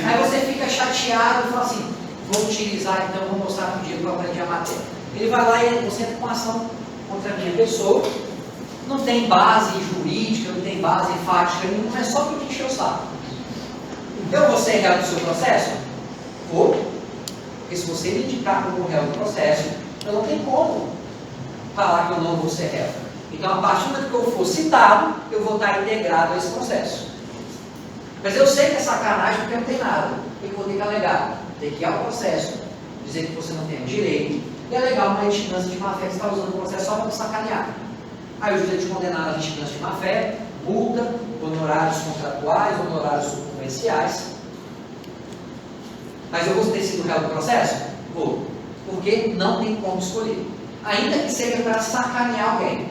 Aí você fica chateado e fala assim, vou utilizar, então vou mostrar para o dia que eu aprendi a matéria. Ele vai lá e você entra com ação contra a minha pessoa, não tem base jurídica, não tem base fática nenhuma, é só para te encher o saco. Eu vou ser réu do seu processo? Vou. Porque se você me indicar como réu do processo, eu não tenho como falar que eu não vou ser réu. Então, a partir do momento que eu for citado, eu vou estar integrado a esse processo. Mas eu sei que é sacanagem porque não tem nada. O que eu vou ter que alegar? Ter que ir ao processo, dizer que você não tem o direito, e alegar uma litigância de má-fé que você está usando o processo só para me sacanear. Aí o juiz vai te condenar na litigância de má-fé, multa, honorários contratuais, honorários sucumbenciais. Mas eu vou ter sido réu do processo? Vou. Porque não tem como escolher. Ainda que seja para sacanear alguém.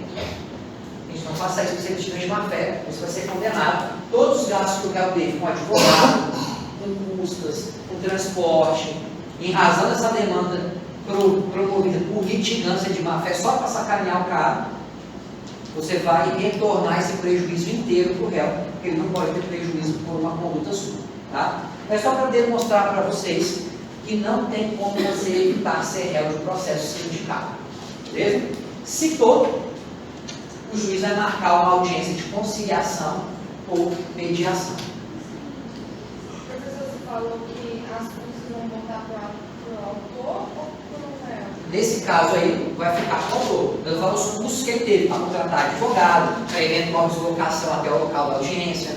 A gente não faça isso para ser litigante de má-fé, você vai ser condenado. Todos os gastos que o réu teve com advogado, com custas, com transporte, em razão dessa demanda promovida por litigância de má-fé, só para sacanear o cara, você vai retornar esse prejuízo inteiro para o réu, porque ele não pode ter prejuízo por uma conduta sua. Tá? É só para demonstrar para vocês que não tem como você evitar ser réu de processo sindicado. Beleza? Citou, o juiz vai marcar uma audiência de conciliação ou mediação. Professor, você falou que as custas vão voltar para o autor ou para o réu? Nesse caso aí, vai ficar com o autor. Eu falo os custos que ele teve para contratar advogado, para eventual deslocação até o local da audiência,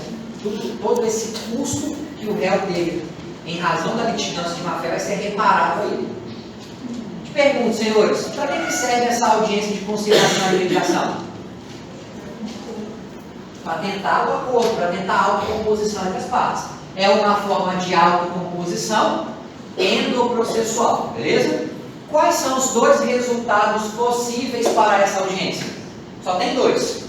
todo esse custo que o réu teve em razão da litigância de má-fé vai ser reparado a ele. Te pergunto, senhores, para que serve essa audiência de conciliação e mediação? Para tentar o acordo, para tentar a autocomposição entre as partes. É uma forma de autocomposição endoprocessual, beleza? Quais são os dois resultados possíveis para essa audiência? Só tem dois.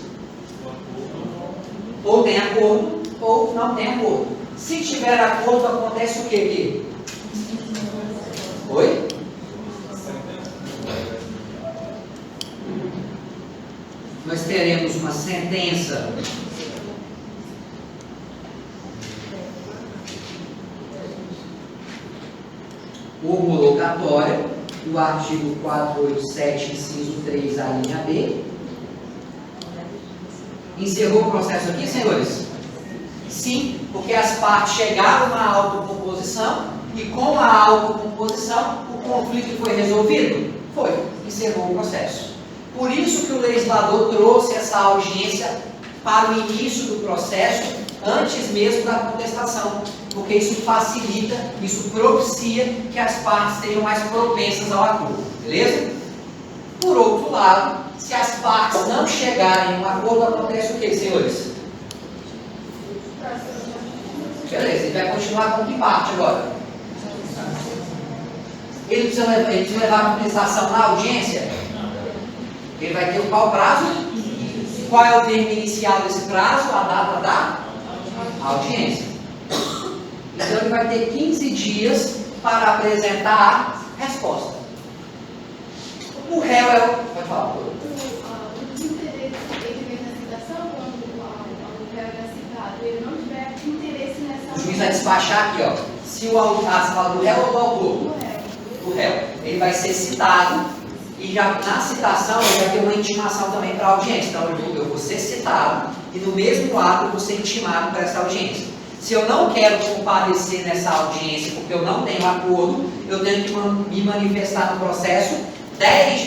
Ou tem acordo, ou não tem acordo. Se tiver acordo, acontece o quê aqui? Oi? Nós teremos uma sentença homologatória do artigo 487, inciso 3, a linha B. Encerrou o processo aqui, senhores? Sim, porque as partes chegaram à autocomposição e com a autocomposição o conflito foi resolvido? Foi, encerrou o processo. Por isso que o legislador trouxe essa audiência para o início do processo, antes mesmo da contestação, porque isso facilita, isso propicia que as partes sejam mais propensas ao acordo, beleza? Por outro lado, se as partes não chegarem a um acordo, acontece o que, senhores? Beleza, ele vai continuar com que parte agora? Ele precisa levar a contestação na audiência? Ele vai ter qual prazo? Qual é o termo inicial desse prazo? A data da audiência. Então ele vai ter 15 dias para apresentar a resposta. O réu é o... Pode falar. O interesse, ele vem na citação, quando o réu é citado, ele não tiver interesse nessa... O juiz vai despachar aqui, ó. Se o autor, você fala do réu ou do autor? Do réu. Ele vai ser citado e já na citação ele vai ter uma intimação também para a audiência. Então eu vou ser citado e no mesmo ato eu vou ser intimado para essa audiência. Se eu não quero comparecer nessa audiência porque eu não tenho acordo, eu tenho que me manifestar no processo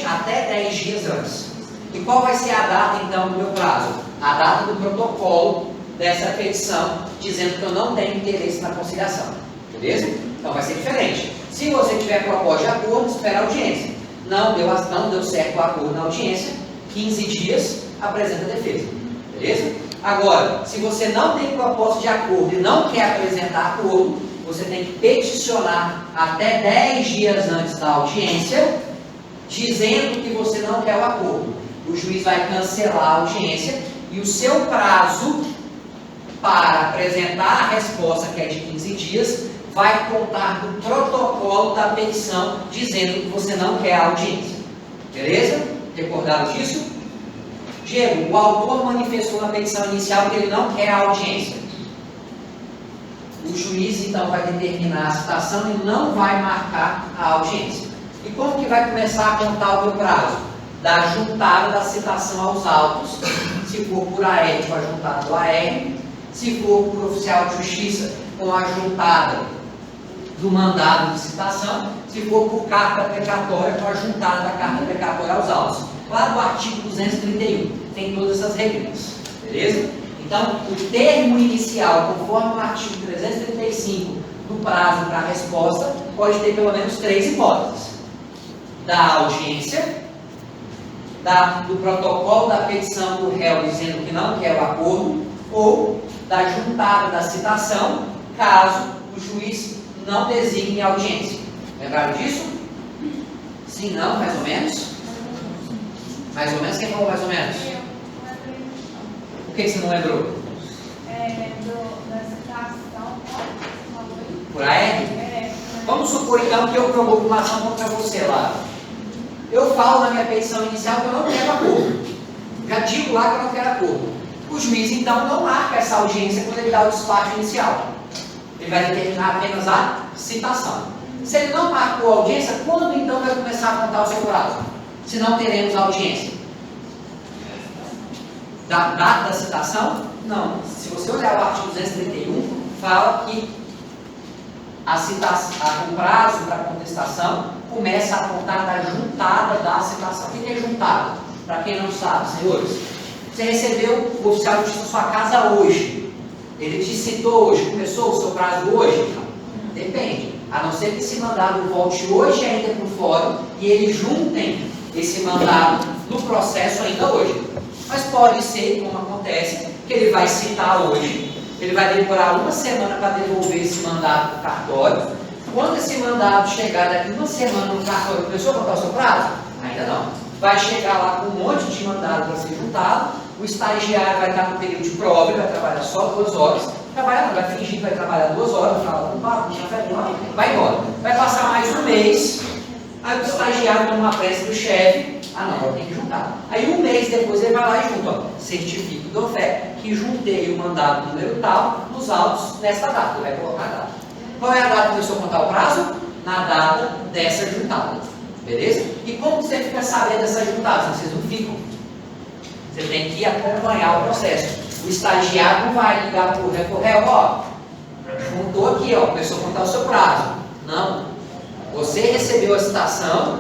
até 10 dias antes. E qual vai ser a data então do meu prazo? A data do protocolo dessa petição, dizendo que eu não tenho interesse na conciliação. Beleza? Então vai ser diferente. Se você tiver proposta de acordo, espera a audiência. Não deu certo o acordo na audiência, 15 dias, apresenta a defesa. Beleza? Agora, se você não tem proposta de acordo e não quer apresentar acordo, você tem que peticionar até 10 dias antes da audiência, dizendo que você não quer o acordo. O juiz vai cancelar a audiência e o seu prazo para apresentar a resposta, que é de 15 dias, vai contar do protocolo da petição, dizendo que você não quer a audiência. Beleza? Recordaram disso? Diego, o autor manifestou na petição inicial que ele não quer a audiência. O juiz, então, vai determinar a citação e não vai marcar a audiência. E como que vai começar a contar o meu prazo? Da juntada da citação aos autos, se for por AR, com a juntada do AR, se for por oficial de justiça, com a juntada do mandado de citação, se for por carta precatória, com a juntada da carta precatória aos autos. Lá no artigo 231, tem todas essas regras, beleza? Então, o termo inicial, conforme o artigo 335 do prazo para a resposta, pode ter pelo menos 3 hipóteses. Da audiência, do protocolo da petição do réu dizendo que não quer o acordo, ou da juntada da citação, caso o juiz não designe a audiência. Lembraram disso? Sim, não, mais ou menos? Mais ou menos? Quem falou mais ou menos? Por que você não lembrou? Da citação, Por AR? Vamos supor então que eu promovo uma ação contra você lá. Eu falo na minha petição inicial que eu não quero acordo. Já digo lá que eu não quero acordo. O juiz então não marca essa audiência quando ele dá o despacho inicial. Ele vai determinar apenas a citação. Se ele não marcou a audiência, quando então vai começar a contar o seu prazo? Se não teremos audiência. Da data da citação? Não. Se você olhar o artigo 231, fala que o prazo para contestação começa a contar da juntada da citação. O que é juntada? Para quem não sabe, senhores, você recebeu o oficial de justiça na sua casa hoje. Ele te citou hoje, começou o seu prazo hoje? Não. Depende. A não ser que esse mandado volte hoje ainda para o fórum e eles juntem esse mandado no processo ainda hoje. Mas pode ser, como acontece, que ele vai citar hoje, ele vai demorar uma semana para devolver esse mandado para o cartório. Quando esse mandado chegar daqui uma semana no cartório, começou a contar o seu prazo? Ainda não. Vai chegar lá com um monte de mandado para ser juntado, o estagiário vai estar no período de prova, ele vai trabalhar só 2 horas, vai fingir que vai trabalhar 2 horas, fala com o papo, vai embora. Vai passar mais um mês, aí o estagiário toma uma pressa do chefe, eu tenho que juntar. Aí um mês depois ele vai lá e junta, certifico do fé que juntei o mandado número tal nos autos nesta data, ele vai colocar a data. Qual é a data que começou a contar o prazo? Na data dessa juntada, beleza? E como você fica sabendo dessa juntada? Vocês não ficam. Você tem que acompanhar o processo. O estagiário não vai ligar para o réu, juntou aqui, começou a contar o seu prazo. Não. Você recebeu a citação,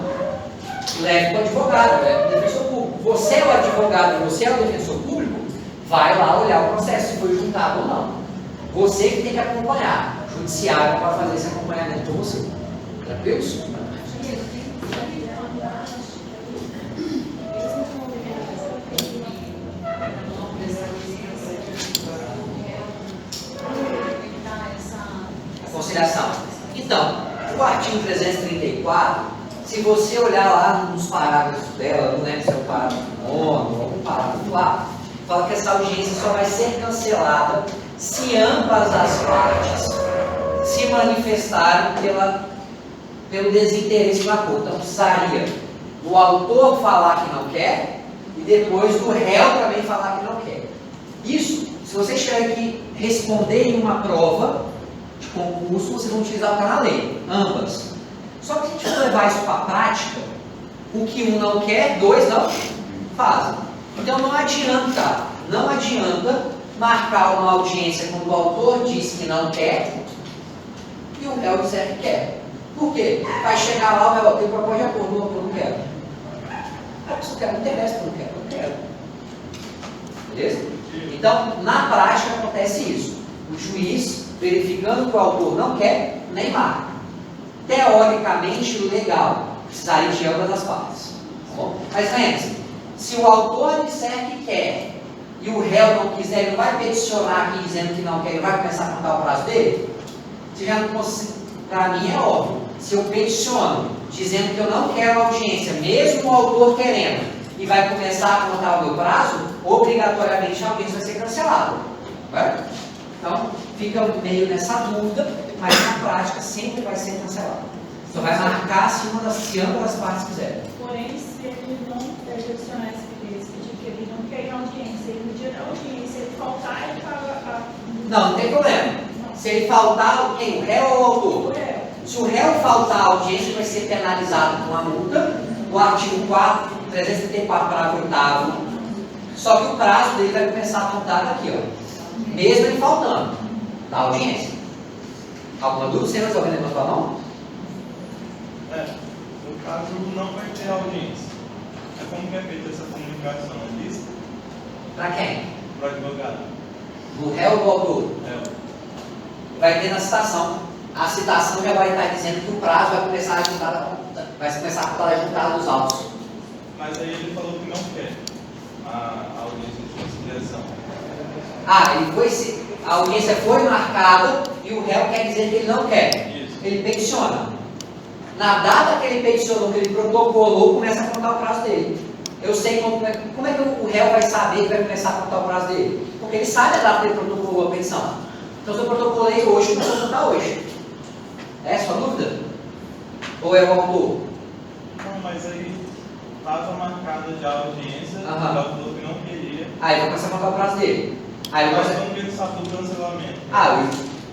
leve para o advogado, leve para o defensor público. Você é o advogado, você é o defensor público, vai lá olhar o processo, se foi juntado ou não. Você que tem que acompanhar. O judiciário para fazer esse acompanhamento com você. Tranquilos? Conciliação. Então, o artigo 334, se você olhar lá nos parágrafos dela, não lembro se é o parágrafo 9, algum parágrafo lá, fala que essa audiência só vai ser cancelada se ambas as partes se manifestarem pelo desinteresse do acordo. Então, precisaria do autor falar que não quer e depois do réu também falar que não quer. Isso, se vocês tiverem que responder em uma prova de concurso, vocês vão utilizar o que está na lei, ambas. Só que se a gente for levar isso para a prática, o que um não quer, dois não fazem. Então não adianta marcar uma audiência quando o autor diz que não quer e o réu disser que quer. Por quê? Vai chegar lá, o réu tem proposta de acordo, o autor não quer. A pessoa quer, não interessa, não quero. Beleza? Então, na prática acontece isso. O juiz, verificando que o autor não quer, nem marca. Teoricamente, legal. Precisaria de ambas as partes. Tá bom? Mas lembre-se, se o autor disser que quer e o réu não quiser, ele vai peticionar aqui dizendo que não quer, ele vai começar a contar o prazo dele? Você já não consegue. Para mim é óbvio. Se eu peticiono dizendo que eu não quero audiência, mesmo o autor querendo, e vai começar a contar o meu prazo, obrigatoriamente a audiência vai ser cancelada. Certo? Então, fica meio nessa dúvida, mas na prática sempre vai ser cancelado. Então vai marcar se ambas as partes quiserem. Porém, se ele não peticionar esse pedido que ele não quer audiência, ele no dia da audiência, ele faltar, ele paga Não tem problema. Se ele faltar, quem? O réu ou o autor? o réu. Se o réu faltar a audiência, vai ser penalizado com uma multa, o artigo 334, parágrafo 8º, só que o prazo dele vai começar a contar daqui, ó. Mesmo ele faltando da audiência. Alguma dúvida? Você resolveu levantar a mão? No caso, não vai ter audiência. Como que é feita essa comunicação? É lista? Para quem? Para o advogado. Do réu ou do autor? É. Vai ter na citação. A citação já vai estar dizendo que o prazo vai começar a juntar, a juntada dos autos. Mas aí ele falou que não quer a audiência de conciliação. A audiência foi marcada e o réu quer dizer que ele não quer. Isso. Ele peticiona. Na data que ele peticionou, que ele protocolou, começa a contar o prazo dele. Eu sei como é que o réu vai saber que vai começar a contar o prazo dele. Porque ele sabe a data que ele protocolou a petição. Então, se eu protocolei hoje, não vou contar hoje. É sua dúvida? Ou é o autor? Não, mas aí estava marcada já a audiência, o autor que não queria. Aí vai começar a contar o prazo dele. Mas como que ele sabe do cancelamento?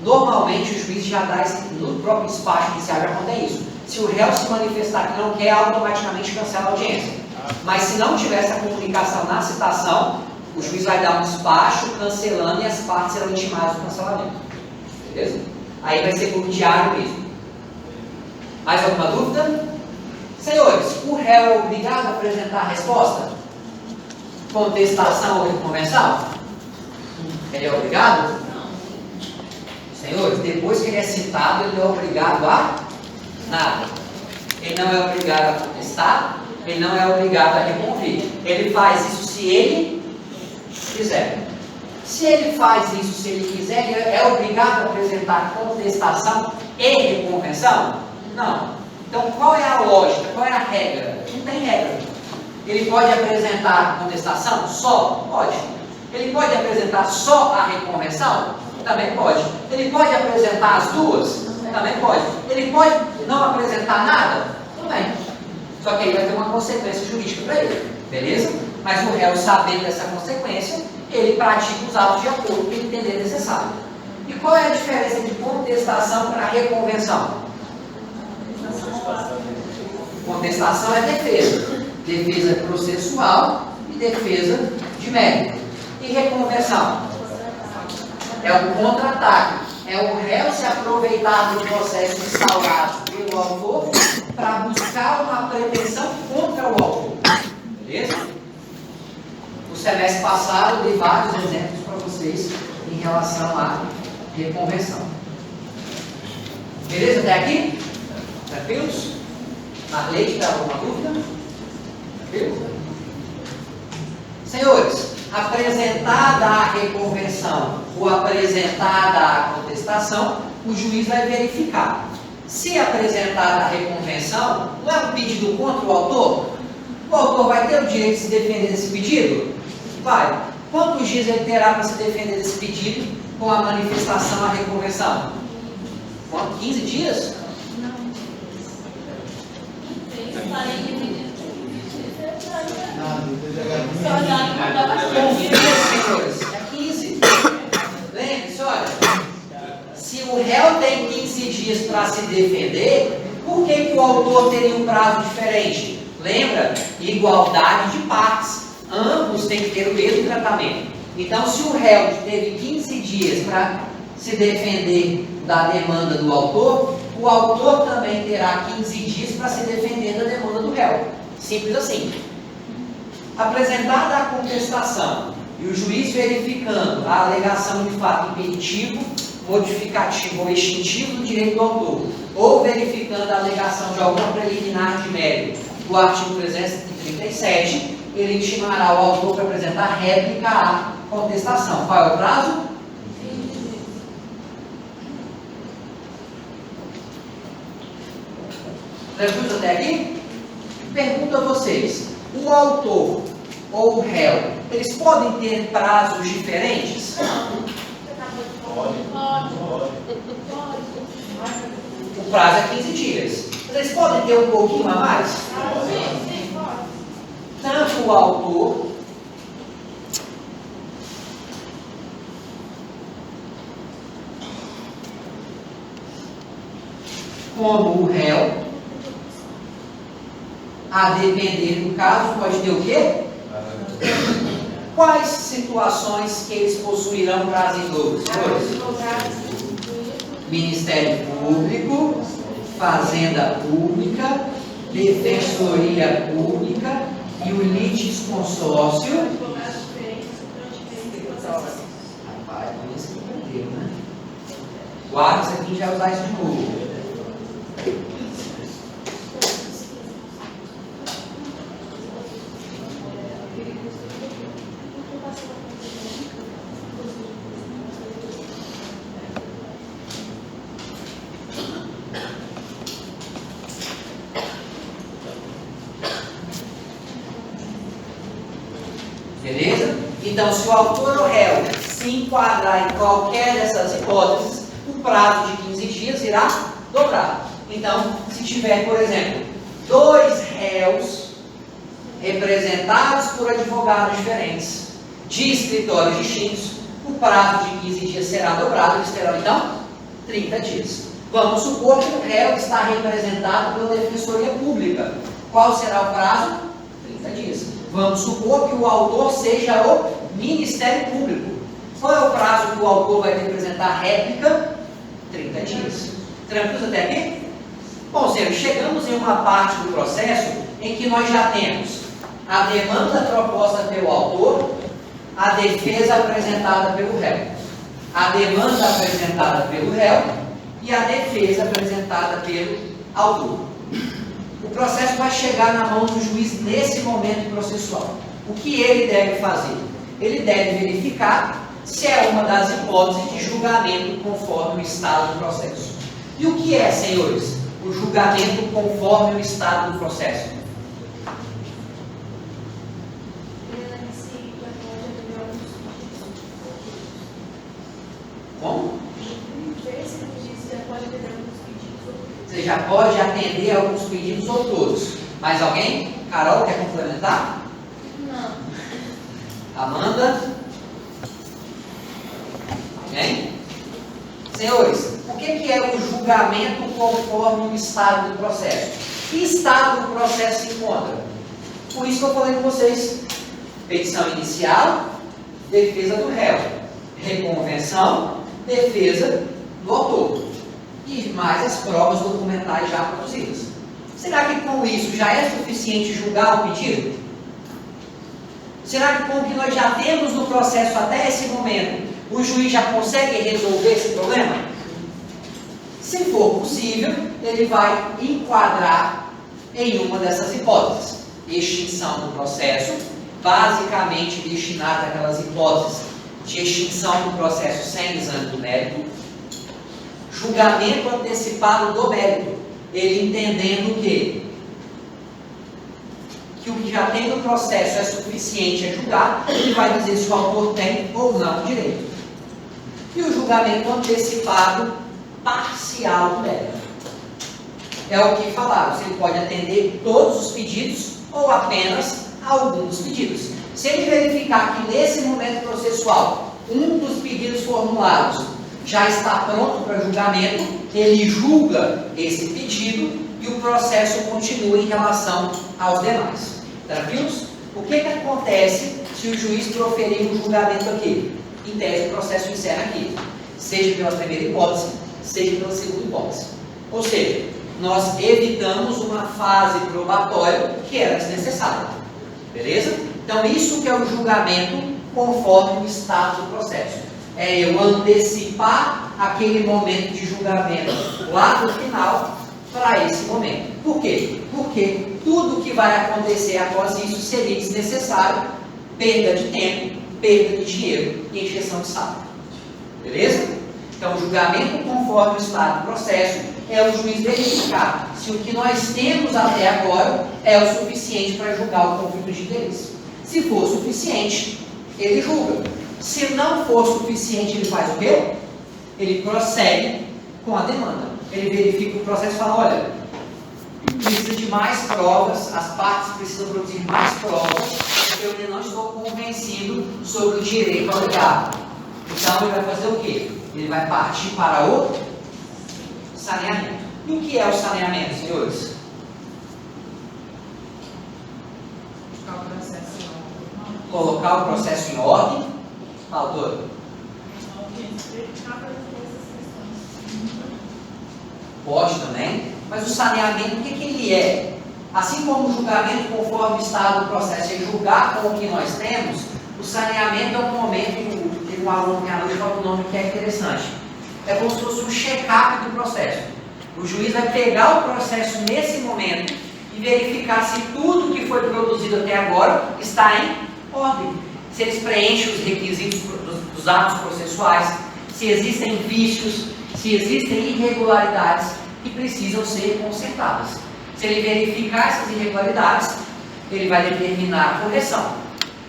Normalmente o juiz já dá no próprio despacho inicial já contém isso. Se o réu se manifestar que não quer, automaticamente cancela a audiência. Mas se não tiver essa comunicação na citação, o juiz vai dar um despacho cancelando e as partes serão intimadas do cancelamento. Beleza? Aí vai ser por diário mesmo. Mais alguma dúvida? Senhores, o réu é obrigado a apresentar a resposta? Contestação ou reconvenção? Ele é obrigado? Senhores, depois que ele é citado, ele não é obrigado a nada. Ele não é obrigado a contestar, ele não é obrigado a reconver. Ele faz isso se ele quiser. Se ele faz isso se ele quiser, ele é obrigado a apresentar contestação e reconvenção? Não. Então, qual é a lógica? Qual é a regra? Não tem regra. Ele pode apresentar contestação? Só? Pode. Ele pode apresentar só a reconvenção? Também pode. Ele pode apresentar as duas? Também pode. Ele pode não apresentar nada? Também. Só que aí vai ter uma consequência jurídica para ele. Beleza? Mas o réu, sabendo dessa consequência, ele pratica os atos de acordo que ele entender necessário. E qual é a diferença de contestação para reconvenção? Contestação é defesa. Defesa processual e defesa de mérito. E reconvenção? É o contra-ataque. É o réu se aproveitar do processo instaurado pelo autor para buscar uma pretensão contra o autor. Beleza? No semestre passado, eu dei vários exemplos para vocês em relação à reconvenção. Beleza até aqui? Tranquilos? Marlene, tem alguma dúvida? Tranquilo? Senhores, apresentada a reconvenção ou apresentada a contestação, o juiz vai verificar. Se apresentada a reconvenção, não é um pedido contra o autor? O autor vai ter o direito de se defender desse pedido? Vai. Quantos dias ele terá para se defender desse pedido com a manifestação à reconvenção? 15 dias? Senhores, é 15. Lembre-se, olha, se o réu tem 15 dias para se defender, por que o autor teria um prazo diferente? Lembra? Igualdade de partes. Ambos têm que ter o mesmo tratamento. Então, se o réu teve 15 dias para se defender da demanda do autor, o autor também terá 15 dias para se defender da demanda do réu. Simples assim. Apresentada a contestação e o juiz verificando a alegação de fato impeditivo, modificativo ou extintivo do direito do autor, ou verificando a alegação de alguma preliminar de mérito do artigo 337, ele intimará o autor para apresentar réplica à contestação. Qual é o prazo? Tranquilo até aqui? Pergunto a vocês, o autor ou o réu, eles podem ter prazos diferentes? O prazo é 15 dias. Mas eles podem ter um pouquinho a mais? Tanto o autor como o réu, a depender do caso, pode ter o quê? Quais situações que eles possuirão prazo em dobro? Ministério Público, Fazenda Pública, Defensoria Pública e o litisconsórcio. Rapaz, não ia se perder, né? Guarda isso aqui e já vai usar isso de novo. Beleza? Então, se o autor ou réu se enquadrar em qualquer dessas hipóteses, o prazo de 15 dias irá dobrar. Então, se tiver, por exemplo, 2 réus representados por advogados diferentes, de escritórios distintos, o prazo de 15 dias será dobrado, eles terão, então, 30 dias. Vamos supor que o réu está representado pela Defensoria Pública. Qual será o prazo? 30 dias. Vamos supor que o autor seja o Ministério Público. Qual é o prazo que o autor vai representar réplica? 30 dias. Tranquilos até aqui? Bom, senhores, chegamos em uma parte do processo em que nós já temos a demanda proposta pelo autor, a defesa apresentada pelo réu. A demanda apresentada pelo réu e a defesa apresentada pelo autor. O processo vai chegar na mão do juiz nesse momento processual. O que ele deve fazer? Ele deve verificar se é uma das hipóteses de julgamento conforme o estado do processo. E o que é, senhores, o julgamento conforme o estado do processo? Como? Você já pode atender alguns pedidos ou todos. Mais alguém? Carol, quer complementar? Não. Amanda? Alguém? Senhores, o que é o julgamento conforme o estado do processo? Que estado do processo se encontra? Por isso que eu falei com vocês. Petição inicial, defesa do réu. Reconvenção, defesa do autor. E mais as provas documentais já produzidas. Será que com isso já é suficiente julgar o pedido? Será que com o que nós já temos no processo até esse momento, o juiz já consegue resolver esse problema? Se for possível, ele vai enquadrar em uma dessas hipóteses. Extinção do processo, basicamente destinada àquelas hipóteses de extinção do processo sem exame do mérito. julgamento antecipado do mérito. Ele entendendo que o que já tem no processo é suficiente a julgar, ele vai dizer se o autor tem ou não direito. E o julgamento antecipado parcial do mérito. É o que falaram, se ele pode atender todos os pedidos ou apenas alguns pedidos. Se ele verificar que nesse momento processual, um dos pedidos formulados já está pronto para julgamento, ele julga esse pedido e o processo continua em relação aos demais. Tranquilos? O que acontece se o juiz proferir um julgamento aqui? Em tese, o processo encerra aqui, seja pela primeira hipótese, seja pela segunda hipótese. Ou seja, nós evitamos uma fase probatória que era desnecessária. Beleza? Então, isso que é o julgamento conforme o estado do processo. É eu antecipar aquele momento de julgamento lá no final para esse momento. Por quê? Porque tudo que vai acontecer após isso seria desnecessário, perda de tempo, perda de dinheiro e encheção de saco. Beleza? Então, o julgamento conforme o estado do processo é o juiz verificar se o que nós temos até agora é o suficiente para julgar o conflito de interesse. Se for suficiente, ele julga. Se não for suficiente, ele faz o quê? Ele prossegue com a demanda. Ele verifica o processo e fala, olha, precisa de mais provas, as partes precisam produzir mais provas, porque eu ainda não estou convencido sobre o direito alegado. Então, ele vai fazer o quê? Ele vai partir para o saneamento. E o que é o saneamento, senhores? Colocar o processo em ordem. Autor. Pode também. Mas o saneamento, o que ele é? Assim como o julgamento conforme o estado do processo é julgar com o que nós temos, o saneamento é um momento, tem um aluno que analisa o nome que é interessante. É como se fosse um check-up do processo. O juiz vai pegar o processo nesse momento e verificar se tudo que foi produzido até agora está em ordem. Se eles preenchem os requisitos dos atos processuais, se existem vícios, se existem irregularidades que precisam ser consertadas. Se ele verificar essas irregularidades, ele vai determinar a correção.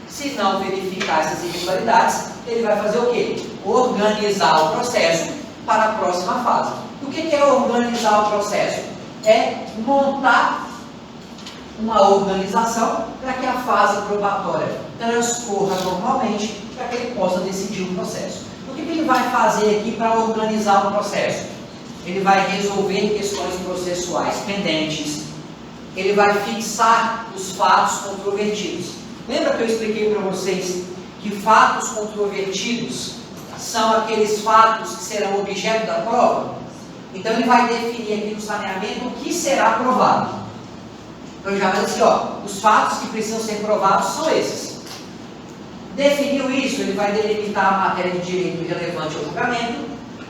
Se não verificar essas irregularidades, ele vai fazer o quê? Organizar o processo para a próxima fase. O que é organizar o processo? É montar uma organização para que a fase probatória transcorra normalmente, para que ele possa decidir o processo. O que ele vai fazer aqui para organizar o processo? Ele vai resolver questões processuais pendentes, ele vai fixar os fatos controvertidos. Lembra que eu expliquei para vocês que fatos controvertidos são aqueles fatos que serão objeto da prova? Então ele vai definir aqui no saneamento o que será provado. Então já vai dizer, os fatos que precisam ser provados são esses. Definiu isso, ele vai delimitar a matéria de direito relevante ao julgamento,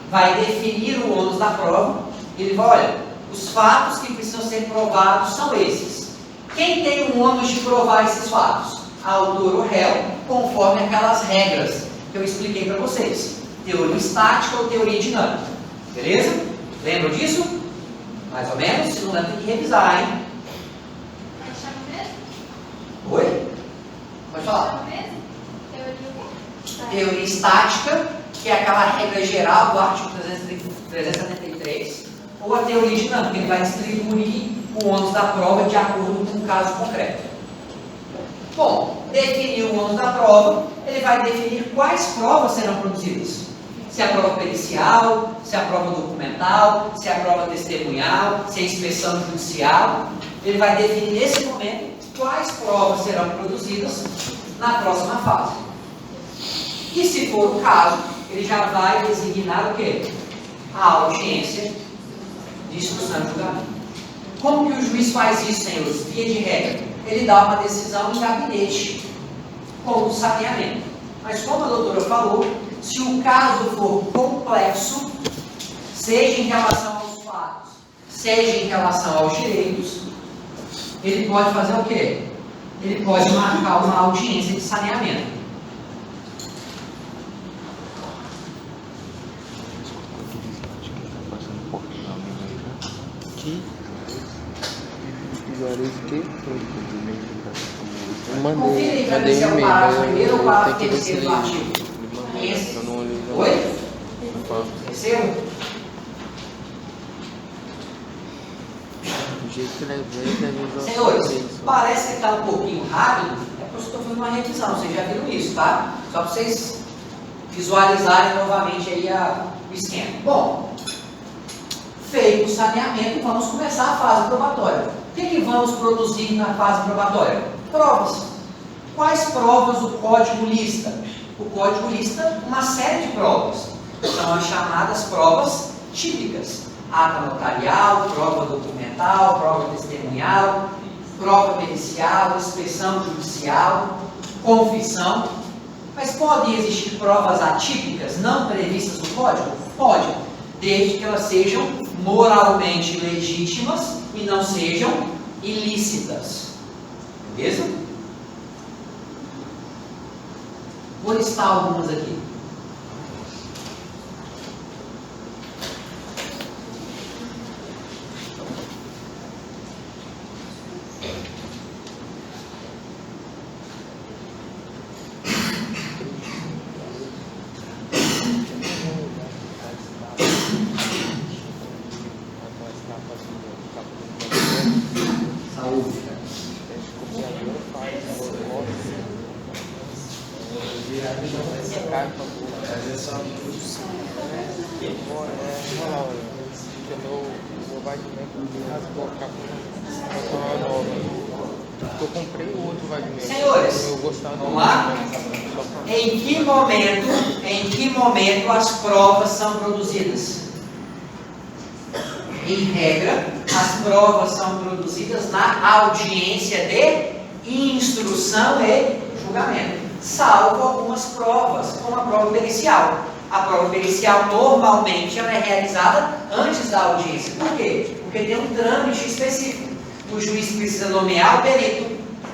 vai definir o ônus da prova, ele vai, olha, os fatos que precisam ser provados são esses. Quem tem o ônus de provar esses fatos? Autor ou réu, conforme aquelas regras que eu expliquei para vocês. Teoria estática ou teoria dinâmica. Beleza? Lembram disso? Mais ou menos? Se não lembra, tem que revisar, hein? Oi? Pode falar. Teoria estática, que é aquela regra geral do artigo 373, ou a teoria dinâmica, que ele vai distribuir o ônus da prova de acordo com o caso concreto. Bom, definir o ônus da prova, ele vai definir quais provas serão produzidas. Se a prova pericial, se a prova documental, se a prova testemunhal, se a inspeção judicial. Ele vai definir nesse momento quais provas serão produzidas na próxima fase. E se for o caso, ele já vai designar o quê? A audiência de instrução de julgamento. Como que o juiz faz isso, senhores? Via de regra, ele dá uma decisão em gabinete, com o saneamento. Mas como a doutora falou, se o caso for complexo, seja em relação aos fatos, seja em relação aos direitos, ele pode fazer o quê? Ele pode marcar uma audiência de saneamento. aqui. Visualiza o quê? Eu Confira aí para ver mandei se é um o e-mail, parágrafo primeiro ou o parágrafo tem que ver se terceiro do artigo. Esse. eu não olhei. Oi? Não. Terceiro? Do jeito que ele deve usar. Senhores, parece que está um pouquinho rápido, é por isso que eu estou fazendo uma revisão, vocês já viram isso, tá? Só para vocês visualizarem novamente aí o esquema. Bom, feito o saneamento, vamos começar a fase probatória. O que vamos produzir na fase probatória? Provas. Quais provas o código lista? O código lista uma série de provas. São as chamadas provas típicas. Ata notarial, prova documental, prova testemunhal, prova pericial, inspeção judicial, confissão. Mas podem existir provas atípicas não previstas no código? Pode, desde que elas sejam moralmente legítimas e não sejam ilícitas. Beleza? Vou listar algumas aqui. Saúde. Eu comprei o outro vadimento. Senhores, vamos lá? Em que momento as provas são produzidas? Em regra, as provas são produzidas na audiência de instrução e julgamento, salvo algumas provas, como a prova pericial. A prova pericial, normalmente, ela é realizada antes da audiência. Por quê? Porque tem um trâmite específico. O juiz precisa nomear o perito,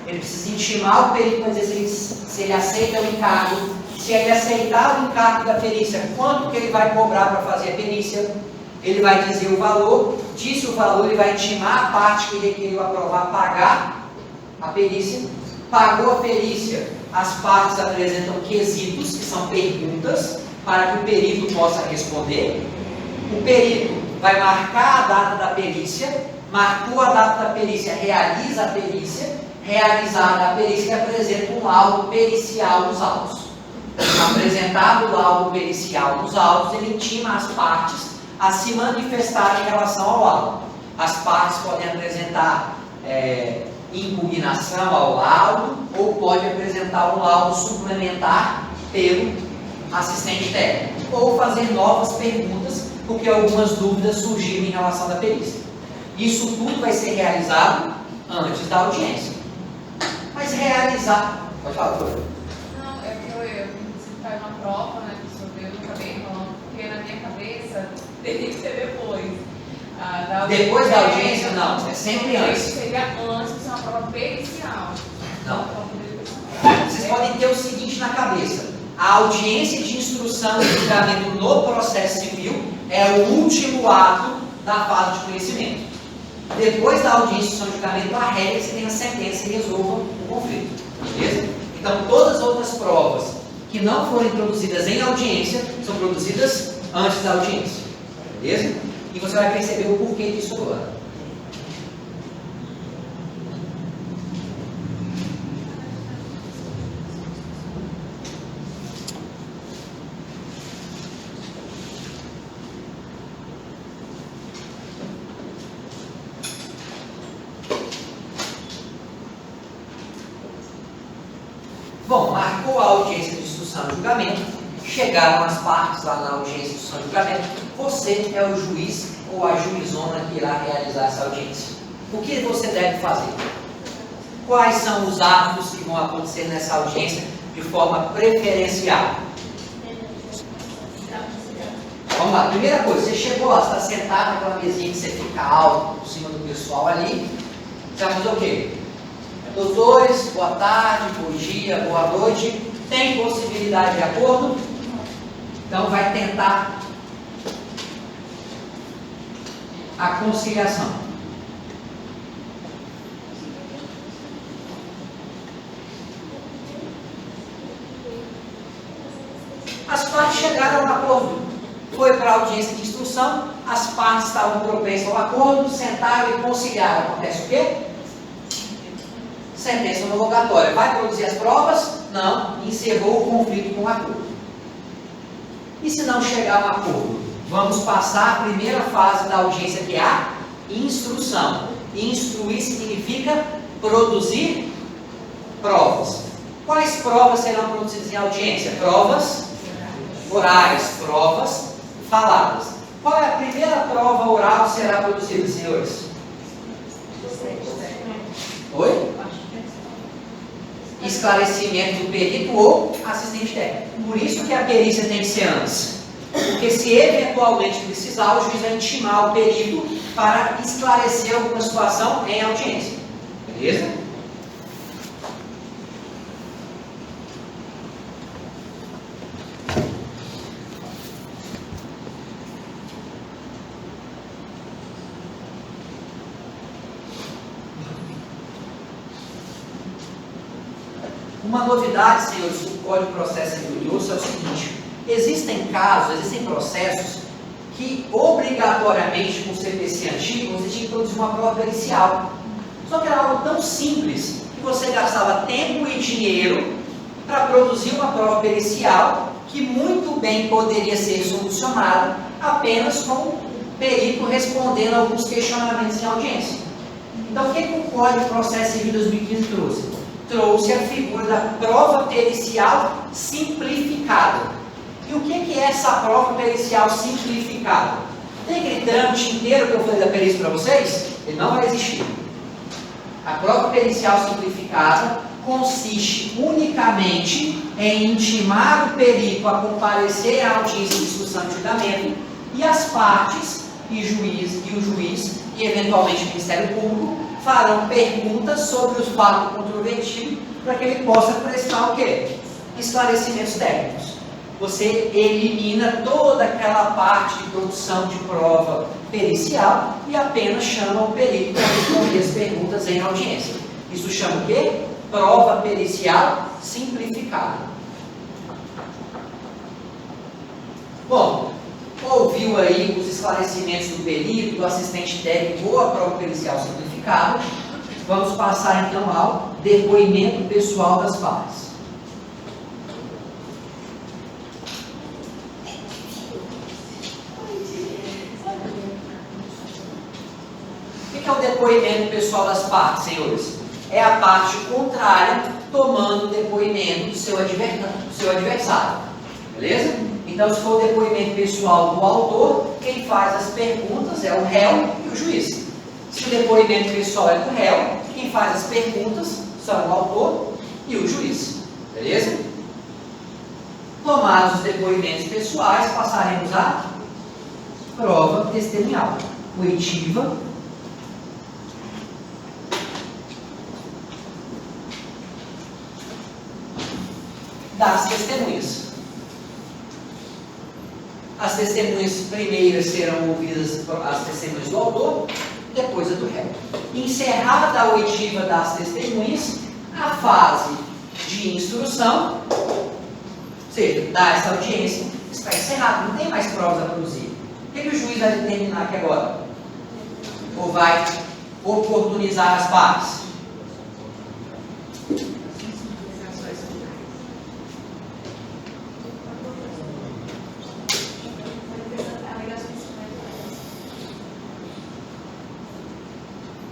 ele precisa intimar o perito para dizer se ele aceita o encargo. Se ele aceitar o encargo da perícia, quanto que ele vai cobrar para fazer a perícia? Ele vai dizer o valor, disse o valor, ele vai intimar a parte que ele queria aprovar pagar a perícia. Pagou a perícia, as partes apresentam quesitos, que são perguntas, para que o perito possa responder. O perito vai marcar a data da perícia, marcou a data da perícia, realiza a perícia, realizada a perícia, ele apresenta um laudo pericial dos autos. Apresentado o laudo pericial dos autos, ele intima as partes a se manifestarem em relação ao laudo. As partes podem apresentar impugnação ao laudo ou pode apresentar um laudo suplementar pelo assistente técnico ou fazer novas perguntas porque algumas dúvidas surgiram em relação à perícia. Isso tudo vai ser realizado antes da audiência. Mas realizar... Pode falar, doutor. Não, é que eu faz uma prova, né, sobre eu não acabei falando, porque na minha cabeça teria que ser depois. Depois da audiência, não, é sempre antes. Seria antes, isso é uma prova pericial. Não. Vocês podem ter o seguinte na cabeça: a audiência de instrução e julgamento no processo civil é o último ato da fase de conhecimento. Depois da audiência de instrução e julgamento, a regra é que você tenha a sentença e resolva o conflito. Beleza? Então, todas as outras provas que não forem produzidas em audiência são produzidas antes da audiência. Beleza? E você vai perceber o porquê disso agora. Bom, marcou a audiência de instrução e julgamento, chegaram as partes lá na audiência de instrução e julgamento, você é o juiz ou a juizona que irá realizar essa audiência. O que você deve fazer? Quais são os atos que vão acontecer nessa audiência de forma preferencial? Vamos lá, primeira coisa, você chegou lá, você está sentado naquela mesinha que você fica alto, por cima do pessoal ali, você vai fazer o quê? Doutores, boa tarde, bom dia, boa noite. Tem possibilidade de acordo? Então vai tentar A conciliação. As partes chegaram a um acordo. Foi para a audiência de instrução, as partes estavam propensas ao acordo, sentaram e conciliaram. Acontece o quê? Sentença homologatória. Vai produzir as provas? Não. Encerrou o conflito com o acordo. E se não chegar a um acordo? Vamos passar a primeira fase da audiência, que é a instrução. Instruir significa produzir provas. Quais provas serão produzidas em audiência? Provas orais, provas faladas. Qual é a primeira prova oral que será produzida, senhores? Oi? Esclarecimento do perito ou assistente técnico. Por isso que a perícia tem que ser antes. Porque se eventualmente precisar, o juiz vai intimar o perito para esclarecer alguma situação em audiência. Beleza? Uma novidade, senhores, do Código de Processo Civil é o seguinte: existem casos, existem processos que obrigatoriamente, com o CPC antigo, você tinha que produzir uma prova pericial. Só que era algo tão simples que você gastava tempo e dinheiro para produzir uma prova pericial que muito bem poderia ser solucionada apenas com o perito respondendo a alguns questionamentos em audiência. Então, o que o Código de Processo Civil 2015 trouxe? Trouxe a figura da prova pericial simplificada. E o que é essa prova pericial simplificada? Tem aquele trâmite inteiro que eu falei da perícia para vocês? Ele não vai existir. A prova pericial simplificada consiste unicamente em intimar o perito a comparecer à audiência de instrução de julgamento e as partes e o juiz e eventualmente o Ministério Público farão perguntas sobre o fato controvertido para que ele possa prestar o quê? Esclarecimentos técnicos. Você elimina toda aquela parte de produção de prova pericial e apenas chama o perito para responder as perguntas em audiência. Isso chama o quê? Prova pericial simplificada. Bom, ouviu aí os esclarecimentos do perito, do assistente técnico ou a prova pericial simplificada. Vamos passar então ao depoimento pessoal das partes. O que é o depoimento pessoal das partes, senhores? É a parte contrária tomando o depoimento do seu adversário. Beleza? Então, se for o depoimento pessoal do autor, quem faz as perguntas é o réu e o juiz. Se o depoimento pessoal é do réu, quem faz as perguntas são o autor e o juiz. Beleza? Tomados os depoimentos pessoais, passaremos à prova testemunhal. Oitiva. Das testemunhas. As testemunhas primeiras serão ouvidas, as testemunhas do autor, depois a do réu. Encerrada a oitiva das testemunhas, a fase de instrução, ou seja, dar essa audiência, está encerrado, não tem mais provas a produzir. O que o juiz vai determinar aqui agora? Ou vai oportunizar as partes?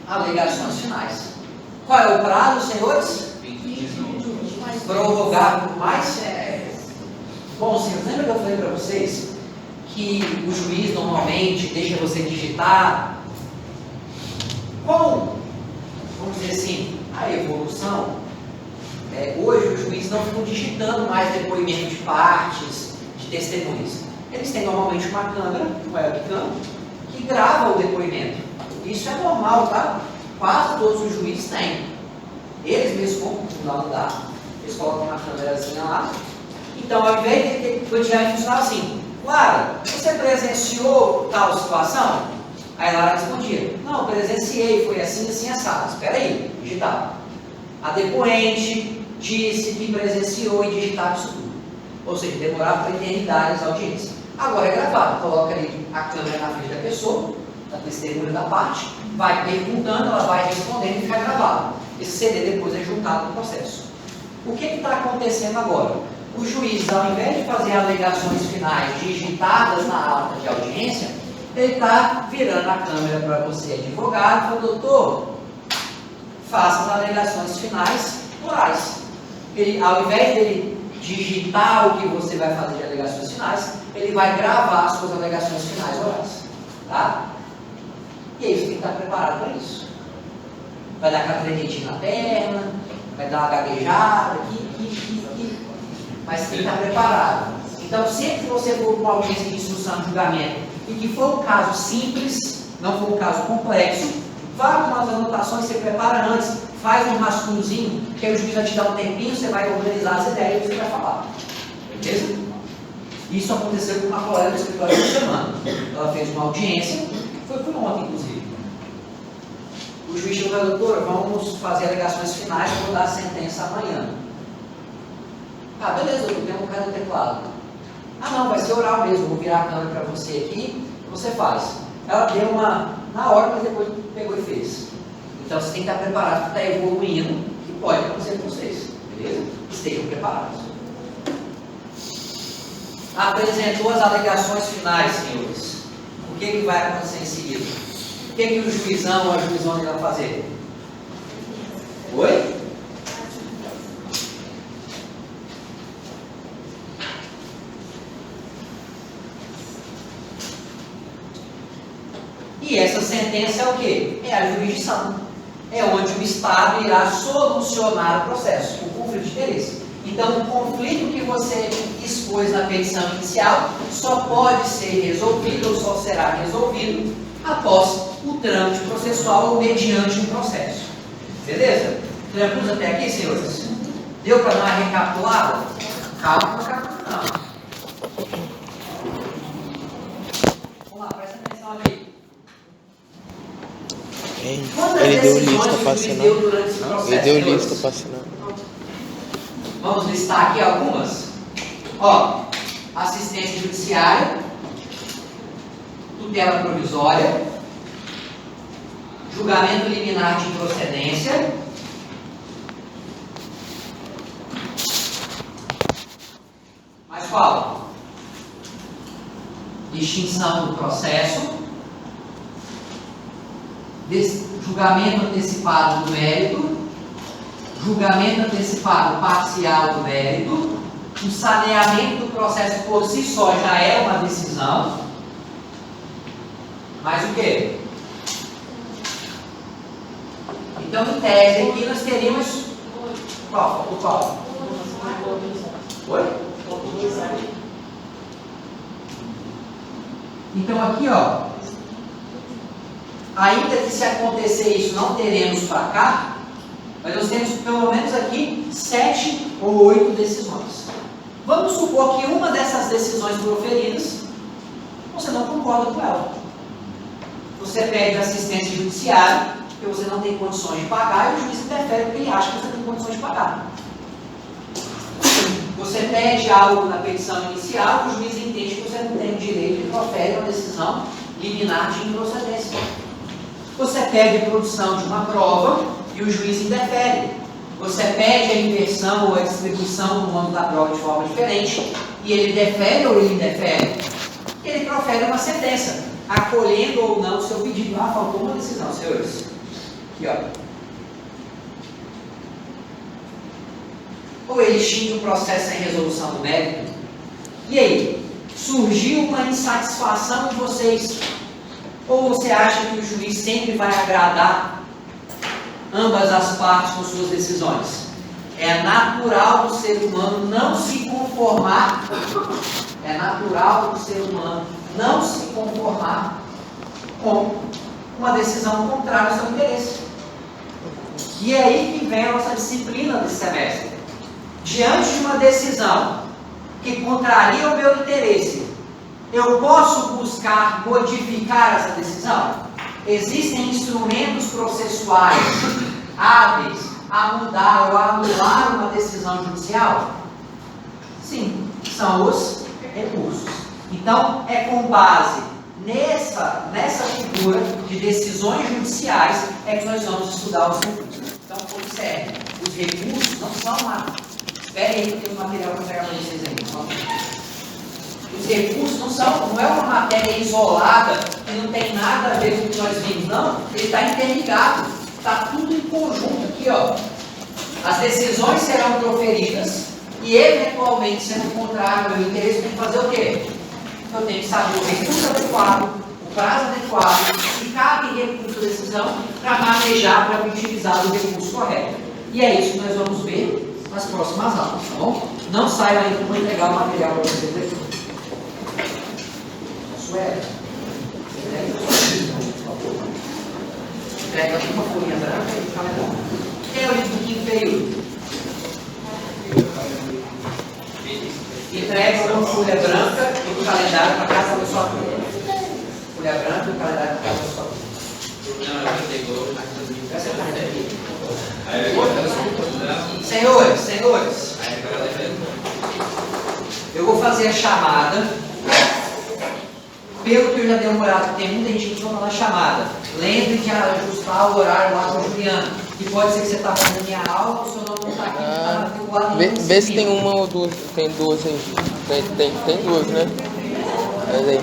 Alegações finais. Qual é o prazo, senhores? 20 dias. Prorrogar por mais? Bom, senhores, lembra que eu falei para vocês que o juiz normalmente deixa você digitar com, vamos dizer assim, a evolução? Hoje o juiz não fica digitando mais depoimento de partes, de testemunhas. Eles têm normalmente uma câmera, uma webcam, que grava o depoimento. Isso é normal, tá? Quase todos os juízes têm. Eles mesmos, como o tribunal dá, eles colocam uma câmerazinha lá. Então, ao invés de funcionar assim, Clara, você presenciou tal situação? Aí ela respondia, não, presenciei, foi assim, assim, assado. Espera aí, digitava. A depoente disse que presenciou e digitava isso tudo. Ou seja, demorava para eternidades a audiência. Agora é gravado, coloca ali a câmera na frente da pessoa, da testemunha da parte, vai perguntando, ela vai respondendo e fica gravado. Esse CD depois é juntado no processo. O que está acontecendo agora? O juiz, ao invés de fazer alegações finais digitadas na ata de audiência, ele está virando a câmera para você, advogado, e fala, doutor, faça as alegações finais orais. Ele, ao invés dele digitar o que você vai fazer de alegações finais, ele vai gravar as suas alegações finais orais. Tá? E aí você tem que estar preparado para isso. Vai dar aquela tremetinha na perna, vai dar uma gaguejada, mas tem que estar preparado. Então, sempre que você for para uma audiência de instrução de julgamento e que for um caso simples, não for um caso complexo, vá com umas anotações, você prepara antes, faz um rascunhozinho, que aí o juiz vai te dar um tempinho, você vai organizar as ideias e você vai falar. Beleza? Isso aconteceu com uma colega do escritório essa semana. Ela fez uma audiência, foi ontem, inclusive. O juiz chegou para a doutora, vamos fazer alegações finais, vou dar a sentença amanhã. Ah, beleza, eu tenho um cara no teclado. Ah, não, vai ser oral mesmo, vou virar a câmera para você aqui, você faz. Ela deu uma na hora, mas depois pegou e fez. Então você tem que estar preparado, porque está evoluindo e pode acontecer com vocês, beleza? Estejam preparados. Apresentou as alegações finais, senhores. O que vai acontecer em seguida? O que o juizão ou a juizona vai fazer? Oi? E essa sentença é o quê? É a jurisdição. É onde o Estado irá solucionar o processo, o conflito de interesse. Então, o conflito que você expôs na petição inicial só pode ser resolvido ou só será resolvido após o trâmite processual ou mediante um processo. Beleza? Tranquilos até aqui, senhores? Deu para dar uma recapitulada? Calma, não recapitulando. Vamos lá, presta atenção aqui. Ele deu lista para assinar. Ele deu lista para assinar. Vamos listar aqui algumas. Ó, assistência judiciária, tutela provisória, julgamento liminar de improcedência, mais qual? Extinção do processo, julgamento antecipado do mérito, julgamento antecipado parcial do mérito, o saneamento do processo por si só já é uma decisão. Mais o quê? Então, em tese, aqui nós teríamos qual? O qual? Oi? Então, aqui, ó, ainda que se acontecer isso, não teremos para cá, mas nós temos pelo menos aqui 7 ou 8 decisões. Vamos supor que uma dessas decisões proferidas, você não concorda com ela. Você pede assistência judiciária, porque você não tem condições de pagar, e o juiz interfere porque ele acha que você tem condições de pagar. Você pede algo na petição inicial, o juiz entende que você não tem o direito e profere uma decisão liminar de improcedência. Você pede a produção de uma prova e o juiz interfere. Você pede a inversão ou a distribuição do âmbito da prova de forma diferente e ele defere ou ele interfere. Ele profere uma sentença, acolhendo ou não o seu pedido. Ah, faltou uma decisão, senhores. Aqui, ó. Ou ele extingue o processo sem resolução do mérito. E aí? Surgiu uma insatisfação em vocês? Ou você acha que o juiz sempre vai agradar ambas as partes com suas decisões? É natural do ser humano não se conformar. É natural do ser humano não se conformar com uma decisão contrária ao seu interesse. E é aí que vem a nossa disciplina desse semestre. Diante de uma decisão que contraria o meu interesse, Eu posso buscar modificar essa decisão? Existem instrumentos processuais hábeis a mudar ou a anular uma decisão judicial? Sim, são os recursos. Então, é com base nessa figura de decisões judiciais é que nós vamos estudar os recursos. Então, observe, os recursos não são uma... Espere aí que tem um material para pegar para vocês aí. Os recursos não é uma matéria isolada que não tem nada a ver com o que nós vimos, não. Ele está interligado, está tudo em conjunto aqui, ó. As decisões serão proferidas e, eventualmente, sendo contrário ao meu interesse, eu tenho que fazer o quê? Eu tenho que saber o recurso adequado, o prazo adequado, se cabe recurso de decisão para manejar, para utilizar o recurso correto. E é isso que nós vamos ver nas próximas aulas, tá bom? Não saiam aí que eu vou entregar o material para vocês aqui. Entrega uma folhinha branca e fica legal. Quem é o livro do quinto período? Entrega uma folha branca e o calendário para casa da sua turma. Folha branca e o calendário para casa da sua turma. Senhores, eu vou fazer a chamada. Pelo que eu já dei uma olhada, tem muita gente que toma na chamada. Lembre de ajustar o horário lá com o Juliano. Que pode ser que você está fazendo minha aula, o seu nome não está aqui, está matriculado. Vê se tem uma ou duas. Tem duas aí. Tem duas, né? Mas aí.